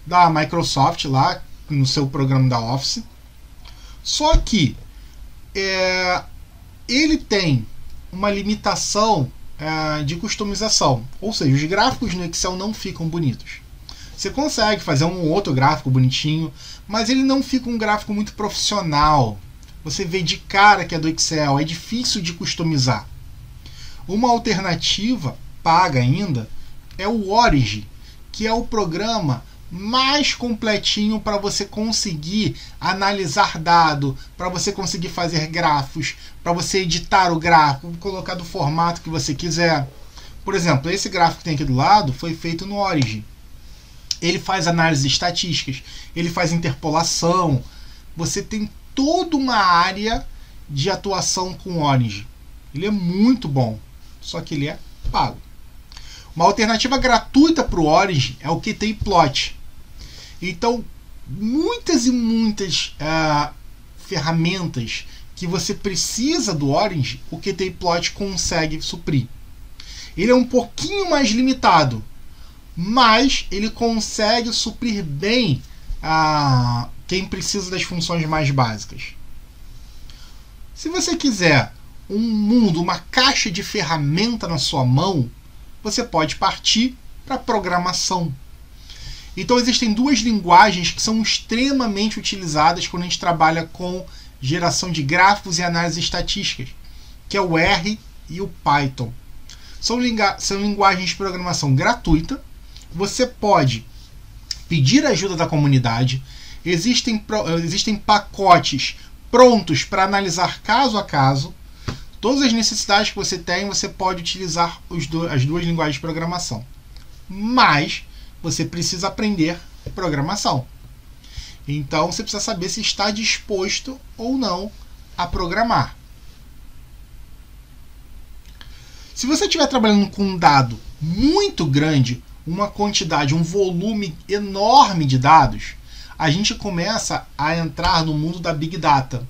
S1: da Microsoft lá no seu programa da Office. Só que ele tem uma limitação de customização, ou seja, os gráficos no Excel não ficam bonitos. Você consegue fazer um ou outro gráfico bonitinho, mas ele não fica um gráfico muito profissional. Você vê de cara que é do Excel, é difícil de customizar. Uma alternativa paga ainda é o Origin, que é o programa mais completinho para você conseguir analisar dado, para você conseguir fazer gráficos, para você editar o gráfico, colocar do formato que você quiser. Por exemplo, esse gráfico que tem aqui do lado foi feito no Origin. Ele faz análises estatísticas, ele faz interpolação. Você tem toda uma área de atuação com o Origin. Ele é muito bom, só que ele é pago. Uma alternativa gratuita para o Origin é o Qtplot. Então, muitas e muitas ferramentas que você precisa do Origin, o Qtplot consegue suprir. Ele é um pouquinho mais limitado, mas ele consegue suprir bem quem precisa das funções mais básicas. Se você quiser um mundo, uma caixa de ferramenta na sua mão, você pode partir para a programação. Então existem duas linguagens que são extremamente utilizadas quando a gente trabalha com geração de gráficos e análise estatísticas, que é o R e o Python. São linguagens de programação gratuita. Você pode pedir ajuda da comunidade. Existem pacotes prontos para analisar caso a caso. Todas as necessidades que você tem, você pode utilizar as duas linguagens de programação. Mas você precisa aprender programação. Então você precisa saber se está disposto ou não a programar. Se você estiver trabalhando com um dado muito grande, uma quantidade, um volume enorme de dados, a gente começa a entrar no mundo da Big Data.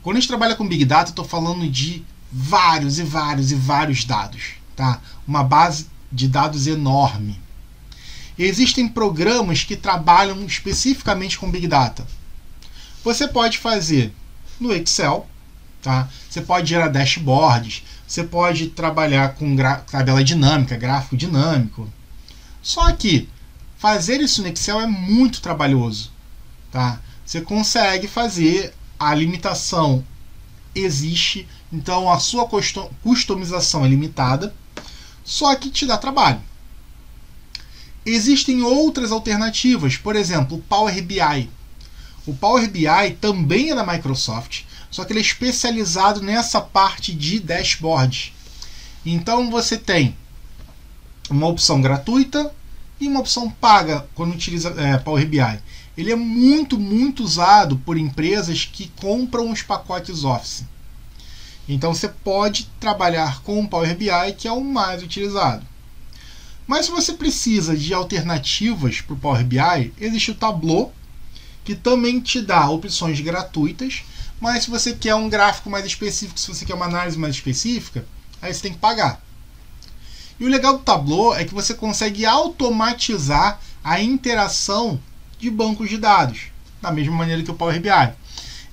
S1: Quando a gente trabalha com Big Data, eu estou falando de vários e vários e vários dados. Tá? Uma base de dados enorme. Existem programas que trabalham especificamente com Big Data. Você pode fazer no Excel, tá? Você pode gerar dashboards, você pode trabalhar com tabela dinâmica, gráfico dinâmico. Só que fazer isso no Excel é muito trabalhoso. Tá? Você consegue fazer, a limitação existe, então a sua customização é limitada, só que te dá trabalho. Existem outras alternativas, por exemplo, o Power BI. O Power BI também é da Microsoft, só que ele é especializado nessa parte de dashboard. Então você tem uma opção gratuita e uma opção paga quando utiliza Power BI. Ele é muito usado por empresas que compram os pacotes Office. Então você pode trabalhar com o Power BI, que é o mais utilizado. Mas se você precisa de alternativas para o Power BI, existe o Tableau, que também te dá opções gratuitas, Mas se você quer um gráfico mais específico, se você quer uma análise mais específica, aí você tem que pagar. E o legal do Tableau é que você consegue automatizar a interação de bancos de dados, da mesma maneira que o Power BI.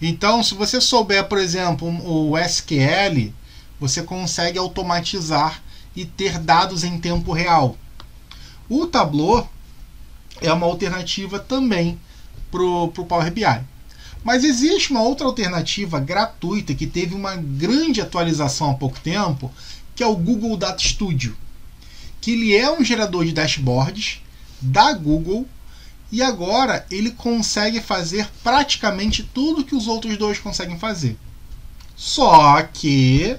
S1: Então, se você souber, por exemplo, o SQL, você consegue automatizar e ter dados em tempo real. O Tableau é uma alternativa também para o Power BI. Mas existe uma outra alternativa gratuita que teve uma grande atualização há pouco tempo, que é o Google Data Studio, que ele é um gerador de dashboards da Google e agora ele consegue fazer praticamente tudo que os outros dois conseguem fazer. Só que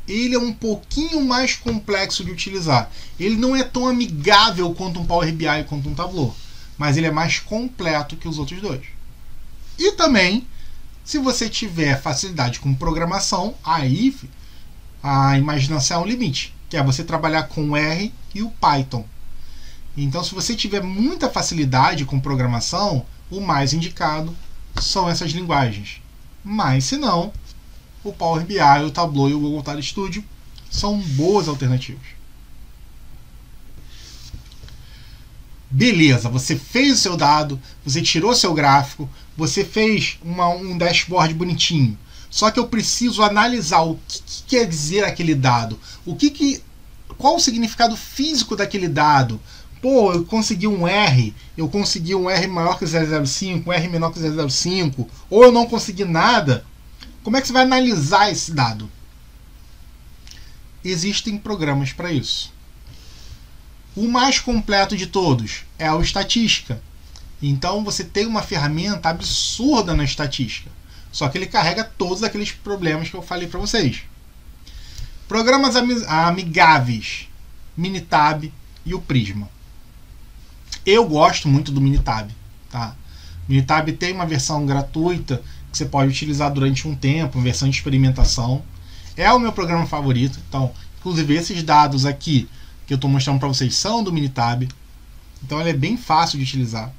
S1: ele é um pouquinho mais complexo de utilizar. Ele não é tão amigável quanto um Power BI e quanto um Tableau, mas ele é mais completo que os outros dois. E também, se você tiver facilidade com programação, aí a imaginação é o limite, que é você trabalhar com o R e o Python. Então, se você tiver muita facilidade com programação, o mais indicado são essas linguagens. Mas, se não, o Power BI, o Tableau e o Google Data Studio são boas alternativas. Beleza, você fez o seu dado, você tirou seu gráfico, você fez um dashboard bonitinho. Só que eu preciso analisar o que quer dizer aquele dado, qual o significado físico daquele dado. Pô, eu consegui um R maior que 0,05, um R menor que 0,05, ou eu não consegui nada. Como é que você vai analisar esse dado? Existem programas para isso. O mais completo de todos é o Estatística. Então você tem uma ferramenta absurda na Estatística. Só que ele carrega todos aqueles problemas que eu falei para vocês. Programas amigáveis, Minitab e o Prisma. Eu gosto muito do Minitab. Tá? O Minitab tem uma versão gratuita que você pode utilizar durante um tempo, uma versão de experimentação. É o meu programa favorito. Então, inclusive esses dados aqui que eu estou mostrando para vocês são do Minitab. Então ele é bem fácil de utilizar.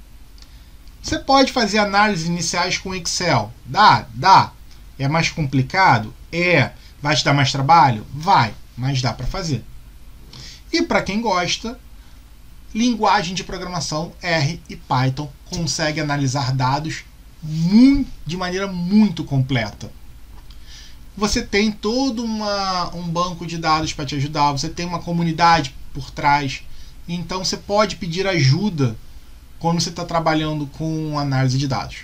S1: Você pode fazer análises iniciais com Excel. Dá. É mais complicado? É. Vai te dar mais trabalho? Vai, mas dá para fazer. E para quem gosta, linguagem de programação R e Python consegue analisar dados de maneira muito completa. Você tem todo um banco de dados para te ajudar, você tem uma comunidade por trás, então você pode pedir ajuda quando você está trabalhando com análise de dados.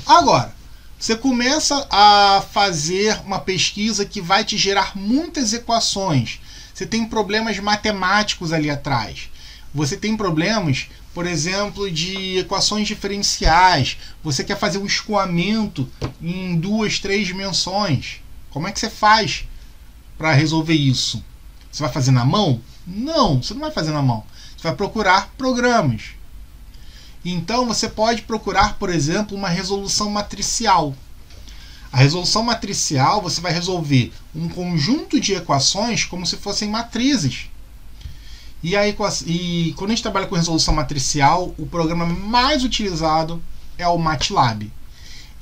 S1: Agora, você começa a fazer uma pesquisa que vai te gerar muitas equações. Você tem problemas matemáticos ali atrás. Você tem problemas, por exemplo, de equações diferenciais. Você quer fazer um escoamento em 2, 3 dimensões. Como é que você faz para resolver isso? Você vai fazer na mão? Não, você não vai fazer na mão. Você vai procurar programas. Então você pode procurar, por exemplo, uma resolução matricial. A resolução matricial, você vai resolver um conjunto de equações como se fossem matrizes. E quando a gente trabalha com resolução matricial, o programa mais utilizado é o MATLAB.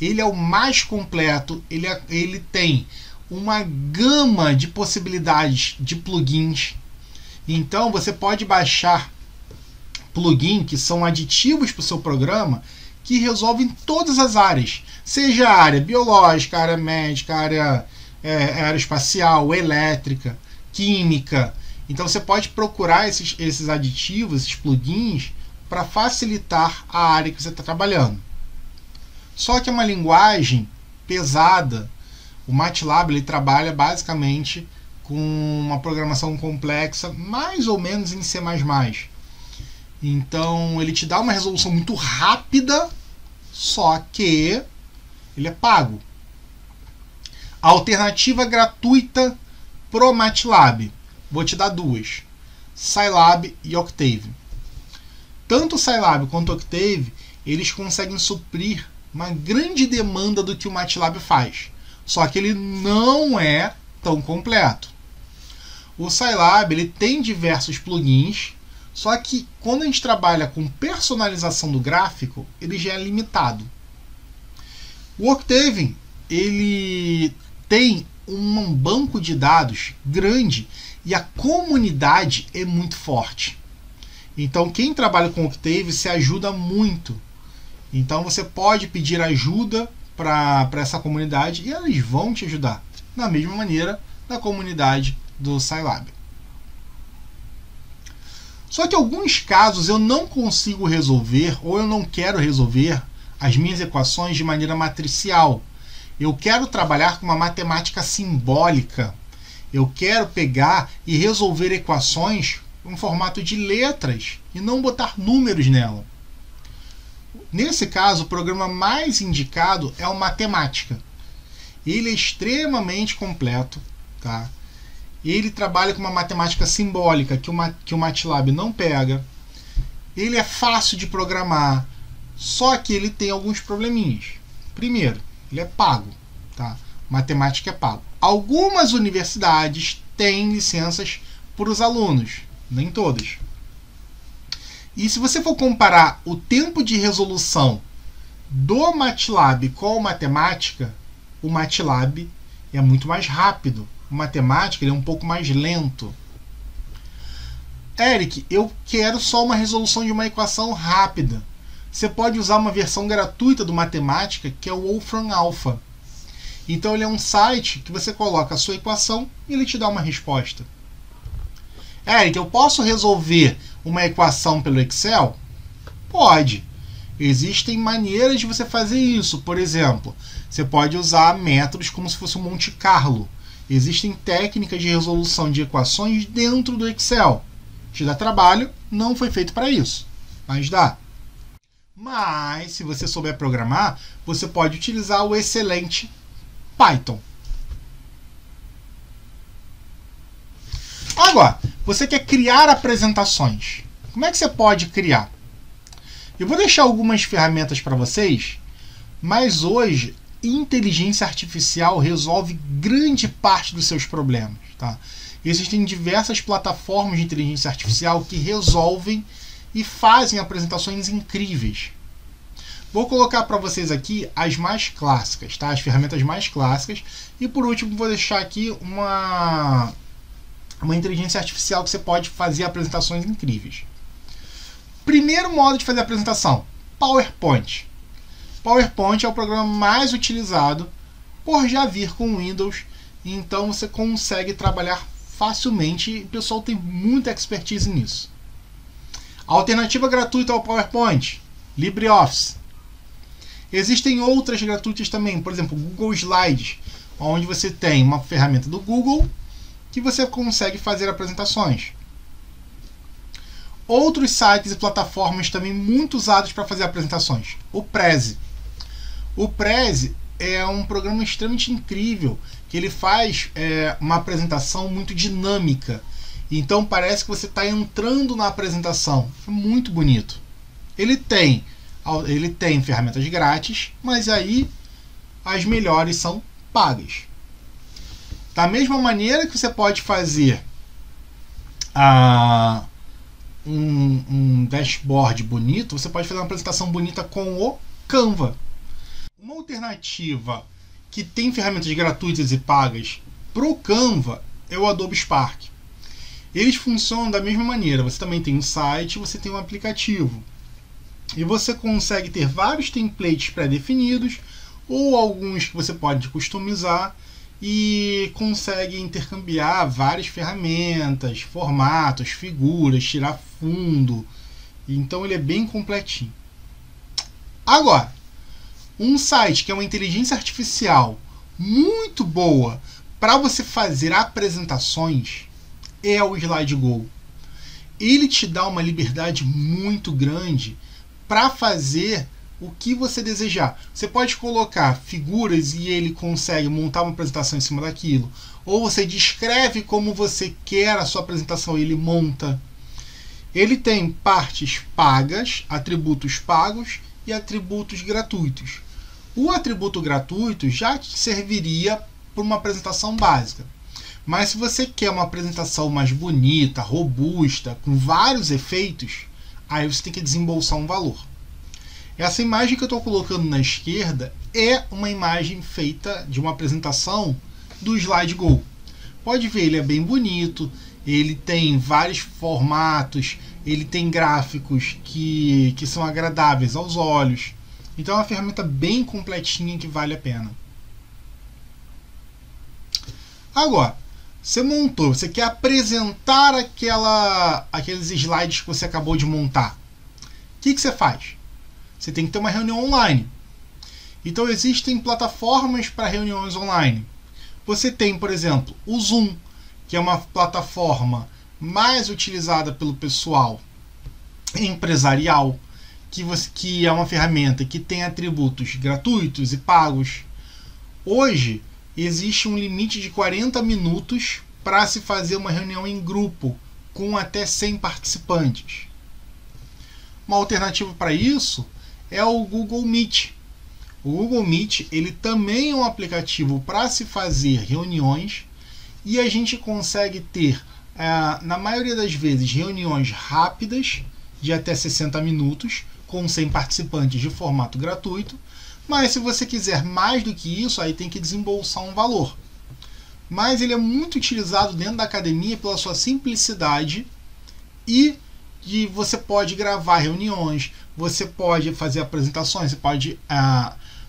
S1: Ele é o mais completo, ele tem uma gama de possibilidades de plugins. Então você pode baixar plugins que são aditivos para o seu programa que resolvem todas as áreas, seja a área biológica, a área médica, a área aeroespacial, elétrica, química. Então você pode procurar esses aditivos, esses plugins, para facilitar a área que você está trabalhando. Só que é uma linguagem pesada. O MATLAB ele trabalha basicamente com uma programação complexa, mais ou menos em C++. Então ele te dá uma resolução muito rápida, só que ele é pago. A alternativa gratuita pro MATLAB, vou te dar duas: Scilab e Octave. Tanto o Scilab quanto o Octave, eles conseguem suprir uma grande demanda do que o MATLAB faz. Só que ele não é tão completo. O Scilab ele tem diversos plugins, só que quando a gente trabalha com personalização do gráfico, ele já é limitado. O Octave, ele tem um banco de dados grande e a comunidade é muito forte. Então, quem trabalha com Octave se ajuda muito. Então, você pode pedir ajuda para essa comunidade e eles vão te ajudar, da mesma maneira da comunidade do Scilab. Só que em alguns casos eu não consigo resolver ou eu não quero resolver as minhas equações de maneira matricial. Eu quero trabalhar com uma matemática simbólica. Eu quero pegar e resolver equações em formato de letras e não botar números nela. Nesse caso, o programa mais indicado é o Matemática. Ele é extremamente completo, tá? Ele trabalha com uma matemática simbólica que o MATLAB não pega. Ele é fácil de programar, só que ele tem alguns probleminhas. Primeiro, ele é pago, tá? Matemática é pago. Algumas universidades têm licenças para os alunos, nem todas. E se você for comparar o tempo de resolução do MATLAB com o Matemática, o MATLAB é muito mais rápido. O Matemática ele é um pouco mais lento. Eric, eu quero só uma resolução de uma equação rápida. Você pode usar uma versão gratuita do Matemática, que é o Wolfram Alpha. Então ele é um site que você coloca a sua equação e ele te dá uma resposta. Eric, eu posso resolver uma equação pelo Excel? Pode. Existem maneiras de você fazer isso. Por exemplo, você pode usar métodos como se fosse um Monte Carlo. Existem técnicas de resolução de equações dentro do Excel. Te dá trabalho, não foi feito para isso, mas dá. Mas, se você souber programar, você pode utilizar o excelente Python. Agora, você quer criar apresentações. Como é que você pode criar? Eu vou deixar algumas ferramentas para vocês, mas hoje inteligência artificial resolve grande parte dos seus problemas, tá? Existem diversas plataformas de inteligência artificial que resolvem e fazem apresentações incríveis. Vou colocar para vocês aqui as mais clássicas, tá? As ferramentas mais clássicas. E por último, vou deixar aqui uma inteligência artificial que você pode fazer apresentações incríveis. Primeiro modo de fazer apresentação, PowerPoint. PowerPoint é o programa mais utilizado por já vir com Windows, então você consegue trabalhar facilmente e o pessoal tem muita expertise nisso. A alternativa gratuita ao PowerPoint, LibreOffice. Existem outras gratuitas também, por exemplo, Google Slides, onde você tem uma ferramenta do Google que você consegue fazer apresentações. Outros sites e plataformas também muito usados para fazer apresentações. O Prezi. O Prezi é um programa extremamente incrível, que ele faz uma apresentação muito dinâmica. Então parece que você está entrando na apresentação. É muito bonito. Ele tem ferramentas grátis, mas aí as melhores são pagas. Da mesma maneira que você pode fazer um dashboard bonito, você pode fazer uma apresentação bonita com o Canva. Uma alternativa que tem ferramentas gratuitas e pagas para o Canva é o Adobe Spark. Eles funcionam da mesma maneira. Você também tem um site, você tem um aplicativo. E você consegue ter vários templates pré-definidos ou alguns que você pode customizar e consegue intercambiar várias ferramentas, formatos, figuras, tirar fundo. Então ele é bem completinho. Agora, um site que é uma inteligência artificial muito boa para você fazer apresentações é o SlideGo. Ele te dá uma liberdade muito grande para fazer o que você desejar. Você pode colocar figuras e ele consegue montar uma apresentação em cima daquilo. Ou você descreve como você quer a sua apresentação e ele monta. Ele tem partes pagas, atributos pagos e atributos gratuitos. O atributo gratuito já te serviria para uma apresentação básica. Mas se você quer uma apresentação mais bonita, robusta, com vários efeitos, aí você tem que desembolsar um valor. Essa imagem que eu estou colocando na esquerda é uma imagem feita de uma apresentação do SlideGo. Pode ver, ele é bem bonito, ele tem vários formatos, ele tem gráficos que são agradáveis aos olhos. Então é uma ferramenta bem completinha que vale a pena. Agora, você montou, você quer apresentar aqueles slides que você acabou de montar. O que você faz? Você tem que ter uma reunião online. Então existem plataformas para reuniões online. Você tem, por exemplo, o Zoom, que é uma plataforma mais utilizada pelo pessoal empresarial, que é uma ferramenta que tem atributos gratuitos e pagos. Hoje existe um limite de 40 minutos para se fazer uma reunião em grupo com até 100 participantes. Uma alternativa para isso é o Google Meet. O Google Meet ele também é um aplicativo para se fazer reuniões e a gente consegue ter, na maioria das vezes, reuniões rápidas de até 60 minutos com 100 participantes de formato gratuito, mas se você quiser mais do que isso, aí tem que desembolsar um valor. Mas ele é muito utilizado dentro da academia pela sua simplicidade e você pode gravar reuniões, você pode fazer apresentações, você pode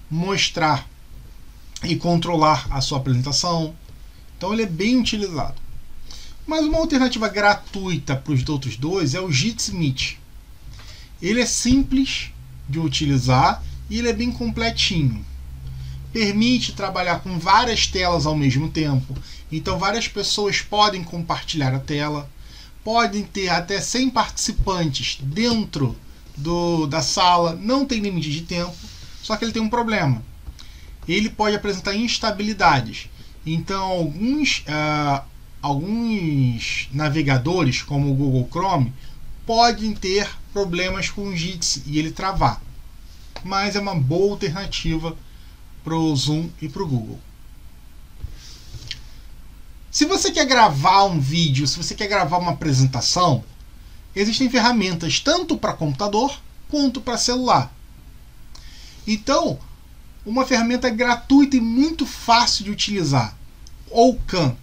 S1: mostrar e controlar a sua apresentação. Então ele é bem utilizado. Mas uma alternativa gratuita para os outros dois é o Jitsi Meet. Ele é simples de utilizar e ele é bem completinho. Permite trabalhar com várias telas ao mesmo tempo. Então várias pessoas podem compartilhar a tela. Podem ter até 100 participantes dentro da sala. Não tem limite de tempo. Só que ele tem um problema. Ele pode apresentar instabilidades. Então alguns navegadores, como o Google Chrome, podem ter problemas com o Jitsi e ele travar. Mas é uma boa alternativa para o Zoom e para o Google. Se você quer gravar um vídeo, se você quer gravar uma apresentação, existem ferramentas tanto para computador quanto para celular. Então, uma ferramenta gratuita e muito fácil de utilizar, Oukan.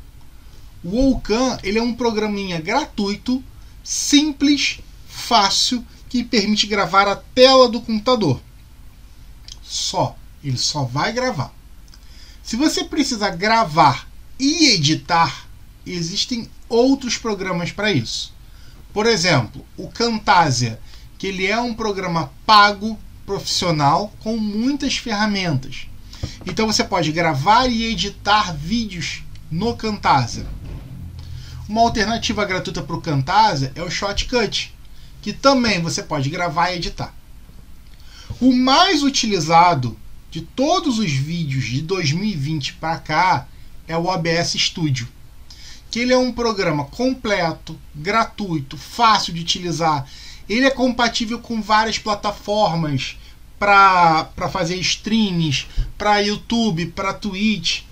S1: O Oukan ele é um programinha gratuito, simples, fácil, que permite gravar a tela do computador. Ele só vai gravar. Se você precisa gravar e editar, existem outros programas para isso. Por exemplo, o Camtasia, que ele é um programa pago, profissional, com muitas ferramentas. Então você pode gravar e editar vídeos no Camtasia. Uma alternativa gratuita para o Camtasia é o Shotcut, que também você pode gravar e editar. O mais utilizado de todos os vídeos de 2020 para cá é o OBS Studio, que ele é um programa completo, gratuito, fácil de utilizar. Ele é compatível com várias plataformas para fazer streams, para YouTube, para Twitch.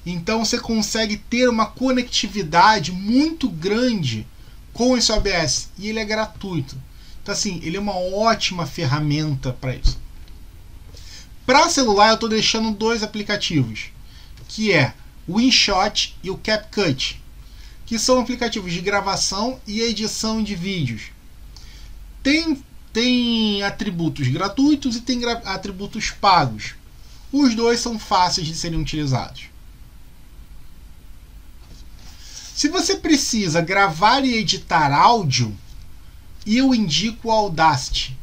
S1: Então você consegue ter uma conectividade muito grande com esse OBS e ele é gratuito. Então assim, ele é uma ótima ferramenta para isso. Para celular eu estou deixando dois aplicativos, que é o InShot e o CapCut, que são aplicativos de gravação e edição de vídeos. Tem atributos gratuitos e tem atributos pagos. Os dois são fáceis de serem utilizados. Se você precisa gravar e editar áudio, eu indico o Audacity.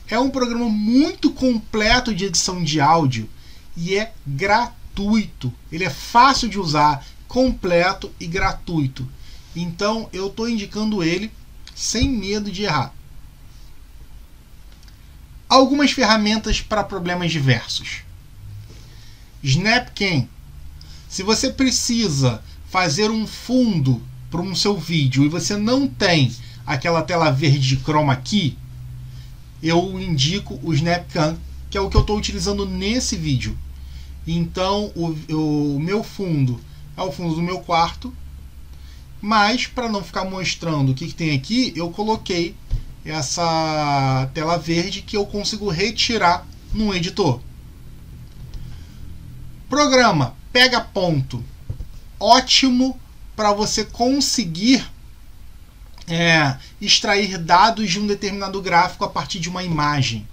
S1: É um programa muito completo de edição de áudio e é gratuito. Ele é fácil de usar, completo e gratuito. Então eu estou indicando ele sem medo de errar. Algumas ferramentas para problemas diversos. Snapcam. Se você precisa fazer um fundo para um seu vídeo e você não tem aquela tela verde chroma key, eu indico o Snapcam, que é o que eu estou utilizando nesse vídeo. Então o meu fundo é o fundo do meu quarto, mas para não ficar mostrando o que tem aqui, eu coloquei essa tela verde que eu consigo retirar no editor. Programa Pega Ponto, ótimo para você conseguir extrair dados de um determinado gráfico a partir de uma imagem.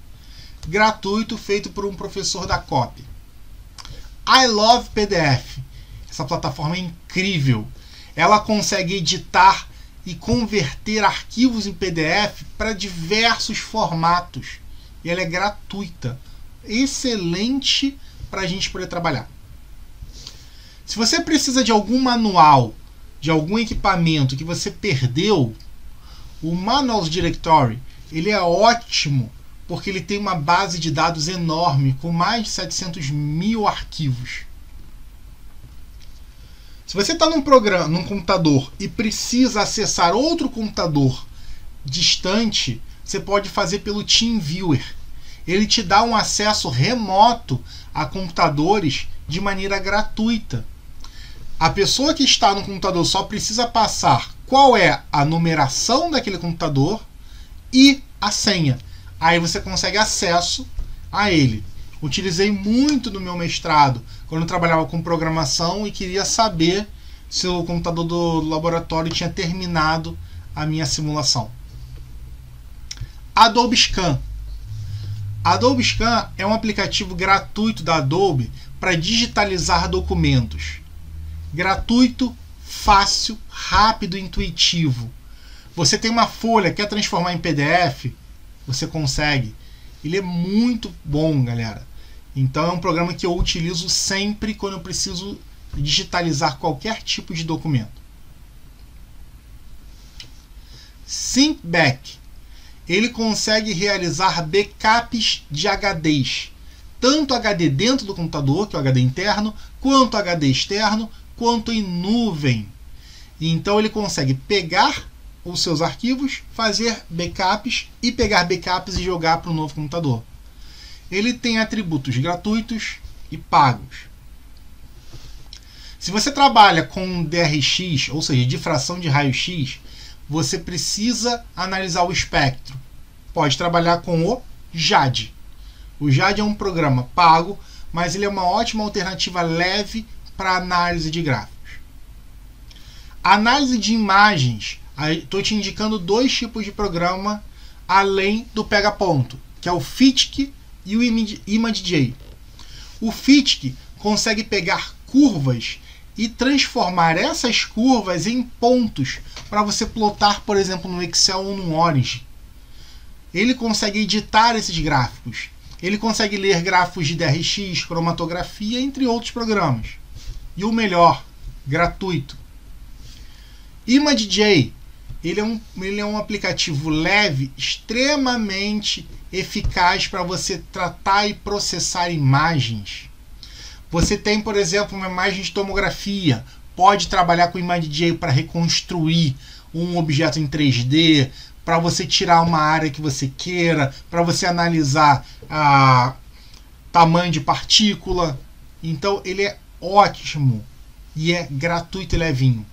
S1: Gratuito, feito por um professor da COP. I Love PDF. Essa plataforma é incrível. Ela consegue editar e converter arquivos em PDF para diversos formatos. E ela é gratuita. Excelente para a gente poder trabalhar. Se você precisa de algum manual, de algum equipamento que você perdeu, o Manuals Directory ele é ótimo porque ele tem uma base de dados enorme com mais de 700 mil arquivos. Se você está num computador e precisa acessar outro computador distante, você pode fazer pelo TeamViewer. Ele te dá um acesso remoto a computadores de maneira gratuita. A pessoa que está no computador só precisa passar qual é a numeração daquele computador e a senha. Aí você consegue acesso a ele. Utilizei muito no meu mestrado, quando eu trabalhava com programação e queria saber se o computador do laboratório tinha terminado a minha simulação. Adobe Scan. Adobe Scan é um aplicativo gratuito da Adobe para digitalizar documentos. Gratuito, fácil, rápido e intuitivo. Você tem uma folha, quer transformar em PDF? Você consegue. Ele é muito bom, galera. Então é um programa que eu utilizo sempre quando eu preciso digitalizar qualquer tipo de documento. SyncBack. Ele consegue realizar backups de HDs. Tanto HD dentro do computador, que é o HD interno, quanto HD externo, quanto em nuvem. Então ele consegue pegar os seus arquivos, fazer backups e pegar backups e jogar para o novo computador. Ele tem atributos gratuitos e pagos. Se você trabalha com DRX, ou seja, difração de raio-x, você precisa analisar o espectro. Pode trabalhar com o JAD. O JAD é um programa pago, mas ele é uma ótima alternativa leve para análise de gráficos. Análise de imagens. Estou te indicando dois tipos de programa além do Pega Ponto, que é o FITC e o ImageJ. O FITC consegue pegar curvas e transformar essas curvas em pontos para você plotar, por exemplo, no Excel ou no Orange. Ele consegue editar esses gráficos. Ele consegue ler gráficos de DRX, cromatografia, entre outros programas. E o melhor, gratuito. ImageJ, ele é um aplicativo leve, extremamente eficaz para você tratar e processar imagens. Você tem, por exemplo, uma imagem de tomografia, pode trabalhar com o ImageJ para reconstruir um objeto em 3D, para você tirar uma área que você queira, para você analisar tamanho de partícula. Então ele é ótimo e é gratuito e levinho.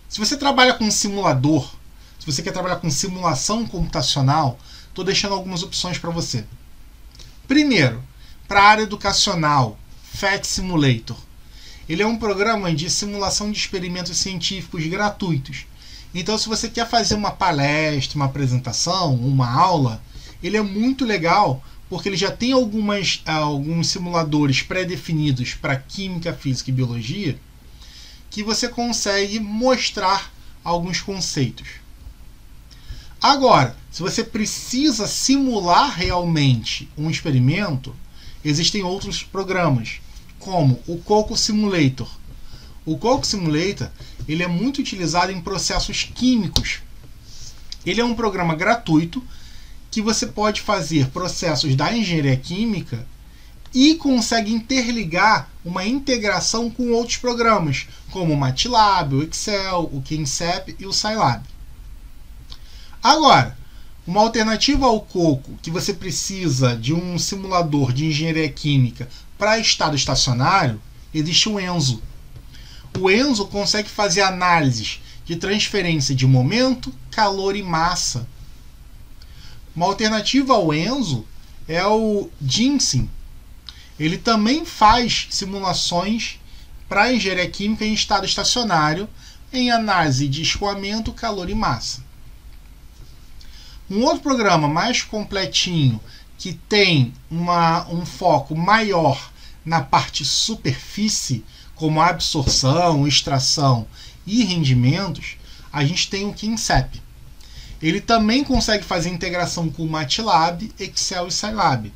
S1: Se você trabalha com simulador, se você quer trabalhar com simulação computacional, estou deixando algumas opções para você. Primeiro, para a área educacional, PhET Simulator. Ele é um programa de simulação de experimentos científicos gratuitos. Então, se você quer fazer uma palestra, uma apresentação, uma aula, ele é muito legal porque ele já tem alguns simuladores pré-definidos para química, física e biologia que você consegue mostrar alguns conceitos. Agora, se você precisa simular realmente um experimento, existem outros programas, como o Coco Simulator. O Coco Simulator ele é muito utilizado em processos químicos. Ele é um programa gratuito que você pode fazer processos da engenharia química e consegue interligar uma integração com outros programas, como o MATLAB, o Excel, o QINSEP e o Scilab. Agora, uma alternativa ao Coco, que você precisa de um simulador de engenharia química para estado estacionário, existe o ENSO. O ENSO consegue fazer análises de transferência de momento, calor e massa. Uma alternativa ao ENSO é o GINSYM. Ele também faz simulações para engenharia química em estado estacionário, em análise de escoamento, calor e massa. Um outro programa mais completinho, que tem um foco maior na parte superfície, como absorção, extração e rendimentos, a gente tem o KINCEP. Ele também consegue fazer integração com o MATLAB, Excel e Scilab.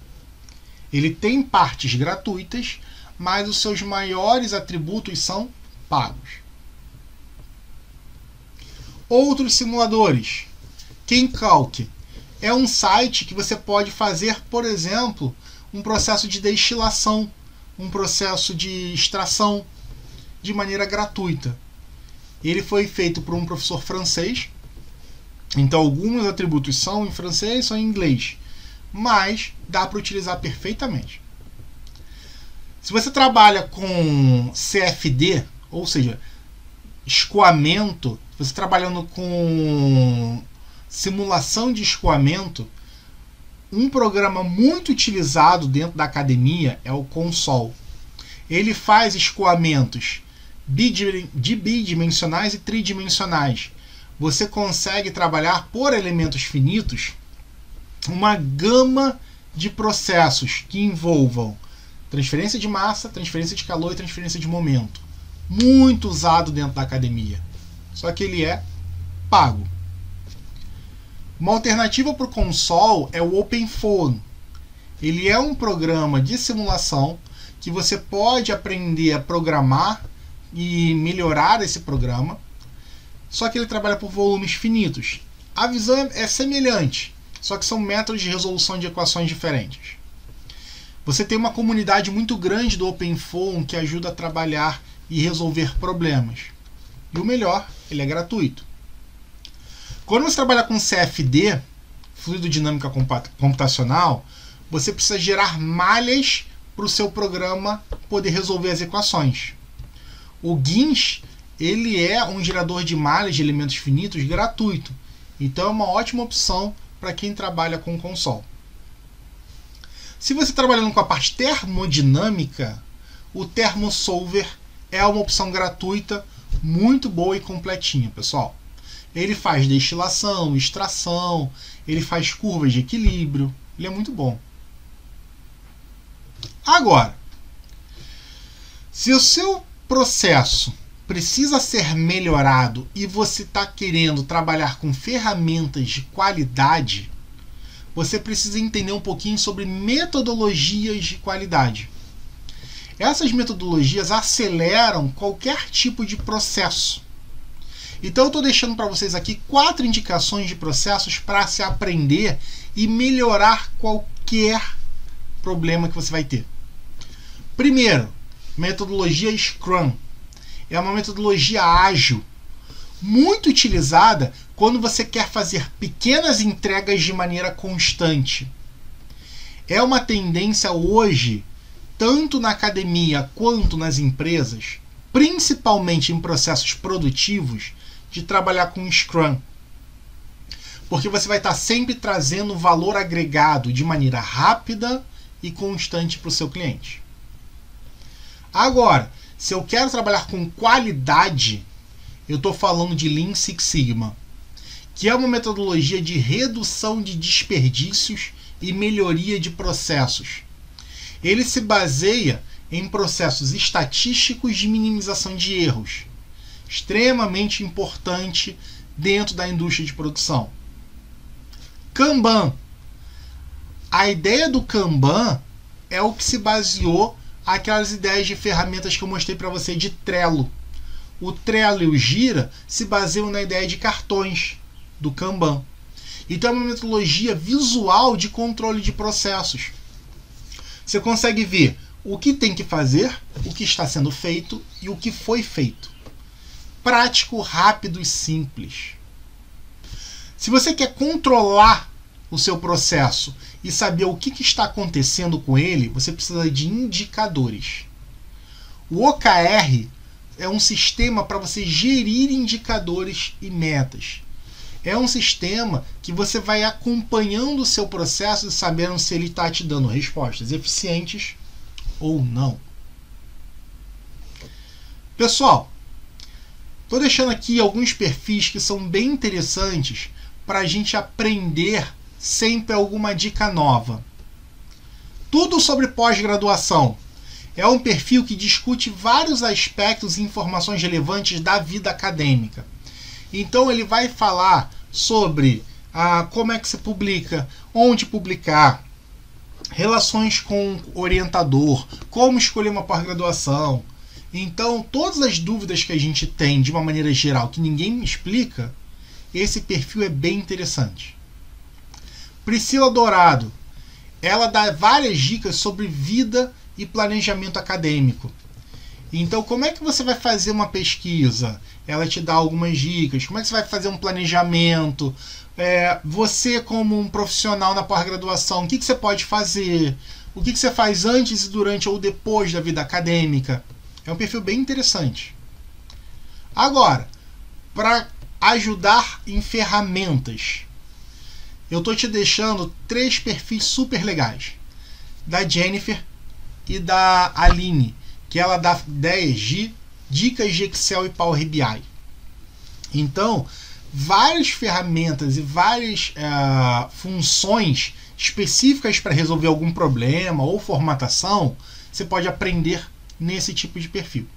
S1: Ele tem partes gratuitas, mas os seus maiores atributos são pagos. Outros simuladores. KenCalc é um site que você pode fazer, por exemplo, um processo de destilação, um processo de extração, de maneira gratuita. Ele foi feito por um professor francês, então alguns atributos são em francês, são em inglês, mas dá para utilizar perfeitamente. Se você trabalha com CFD, ou seja, escoamento, você trabalhando com simulação de escoamento, um programa muito utilizado dentro da academia é o CONSOL. Ele faz escoamentos bidimensionais e tridimensionais. Você consegue trabalhar por elementos finitos uma gama de processos que envolvam transferência de massa, transferência de calor e transferência de momento. Muito usado dentro da academia. Só que ele é pago. Uma alternativa para o CONSOL é o OpenFOAM. Ele é um programa de simulação que você pode aprender a programar e melhorar esse programa, só que ele trabalha por volumes finitos. A visão é semelhante, só que são métodos de resolução de equações diferentes. Você tem uma comunidade muito grande do OpenFOAM que ajuda a trabalhar e resolver problemas. E o melhor, ele é gratuito. Quando você trabalha com CFD, Fluido Dinâmica Computacional, você precisa gerar malhas para o seu programa poder resolver as equações. O GINS, ele é um gerador de malhas de elementos finitos gratuito. Então é uma ótima opção para quem trabalha com CONSOL. Se você está trabalhando com a parte termodinâmica, o ThermoSolver é uma opção gratuita, muito boa e completinha, pessoal. Ele faz destilação, extração, ele faz curvas de equilíbrio, ele é muito bom. Agora, se o seu processo precisa ser melhorado e você está querendo trabalhar com ferramentas de qualidade, você precisa entender um pouquinho sobre metodologias de qualidade. Essas metodologias aceleram qualquer tipo de processo. Então eu estou deixando para vocês aqui 4 indicações de processos para se aprender e melhorar qualquer problema que você vai ter. Primeiro, metodologia Scrum. É uma metodologia ágil, muito utilizada quando você quer fazer pequenas entregas de maneira constante. É uma tendência hoje, tanto na academia quanto nas empresas, principalmente em processos produtivos, de trabalhar com Scrum. Porque você vai estar sempre trazendo valor agregado de maneira rápida e constante para o seu cliente. Agora, se eu quero trabalhar com qualidade, eu estou falando de Lean Six Sigma, que é uma metodologia de redução de desperdícios e melhoria de processos. Ele se baseia em processos estatísticos de minimização de erros, extremamente importante dentro da indústria de produção. Kanban. A ideia do Kanban é o que se baseou aquelas ideias de ferramentas que eu mostrei para você de Trello. O Trello e o Gira se baseiam na ideia de cartões do Kanban. Então é uma metodologia visual de controle de processos. Você consegue ver o que tem que fazer, o que está sendo feito e o que foi feito. Prático, rápido e simples. Se você quer controlar o seu processo e saber o que está acontecendo com ele, você precisa de indicadores. O OKR é um sistema para você gerir indicadores e metas. É um sistema que você vai acompanhando o seu processo e sabendo se ele está te dando respostas eficientes ou não. Pessoal, estou deixando aqui alguns perfis que são bem interessantes para a gente aprender sempre alguma dica nova. Tudo sobre pós-graduação. É um perfil que discute vários aspectos e informações relevantes da vida acadêmica. Então ele vai falar sobre como é que se publica, onde publicar, relações com o orientador, como escolher uma pós-graduação. Então todas as dúvidas que a gente tem de uma maneira geral que ninguém explica, esse perfil é bem interessante. Priscila Dourado, ela dá várias dicas sobre vida e planejamento acadêmico. Então, como é que você vai fazer uma pesquisa? Ela te dá algumas dicas. Como é que você vai fazer um planejamento? Você, como um profissional na pós-graduação, o que você pode fazer? O que você faz antes, durante ou depois da vida acadêmica? É um perfil bem interessante. Agora, para ajudar em ferramentas, eu estou te deixando 3 perfis super legais. Da Jennifer e da Aline, que ela dá ideias de dicas de Excel e Power BI. Então, várias ferramentas e várias funções específicas para resolver algum problema ou formatação, você pode aprender nesse tipo de perfil.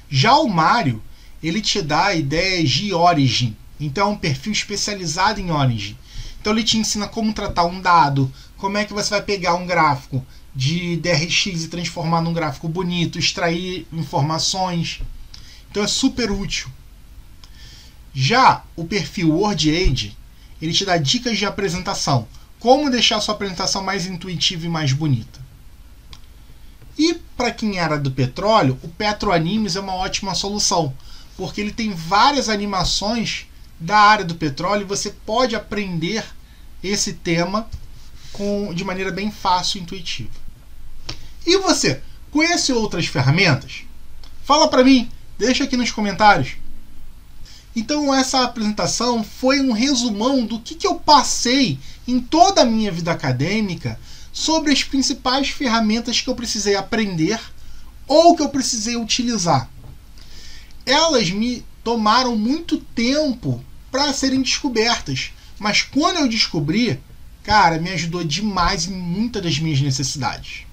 S1: Já o Mário, ele te dá ideias de Origin. Então, é um perfil especializado em Origin. Então, ele te ensina como tratar um dado, como é que você vai pegar um gráfico de DRX e transformar num gráfico bonito, extrair informações. Então é super útil. Já o perfil WordAid, ele te dá dicas de apresentação, como deixar a sua apresentação mais intuitiva e mais bonita. E para quem era do petróleo, o PetroAnimes é uma ótima solução, porque ele tem várias animações da área do petróleo e você pode aprender esse tema de maneira bem fácil e intuitiva. E você, conhece outras ferramentas? Fala para mim, deixa aqui nos comentários. Então essa apresentação foi um resumão do que eu passei em toda a minha vida acadêmica sobre as principais ferramentas que eu precisei aprender ou que eu precisei utilizar. Elas me tomaram muito tempo para serem descobertas, mas quando eu descobri, cara, me ajudou demais em muitas das minhas necessidades.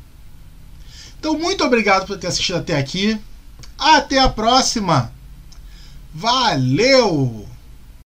S1: Então, muito obrigado por ter assistido até aqui. Até a próxima. Valeu!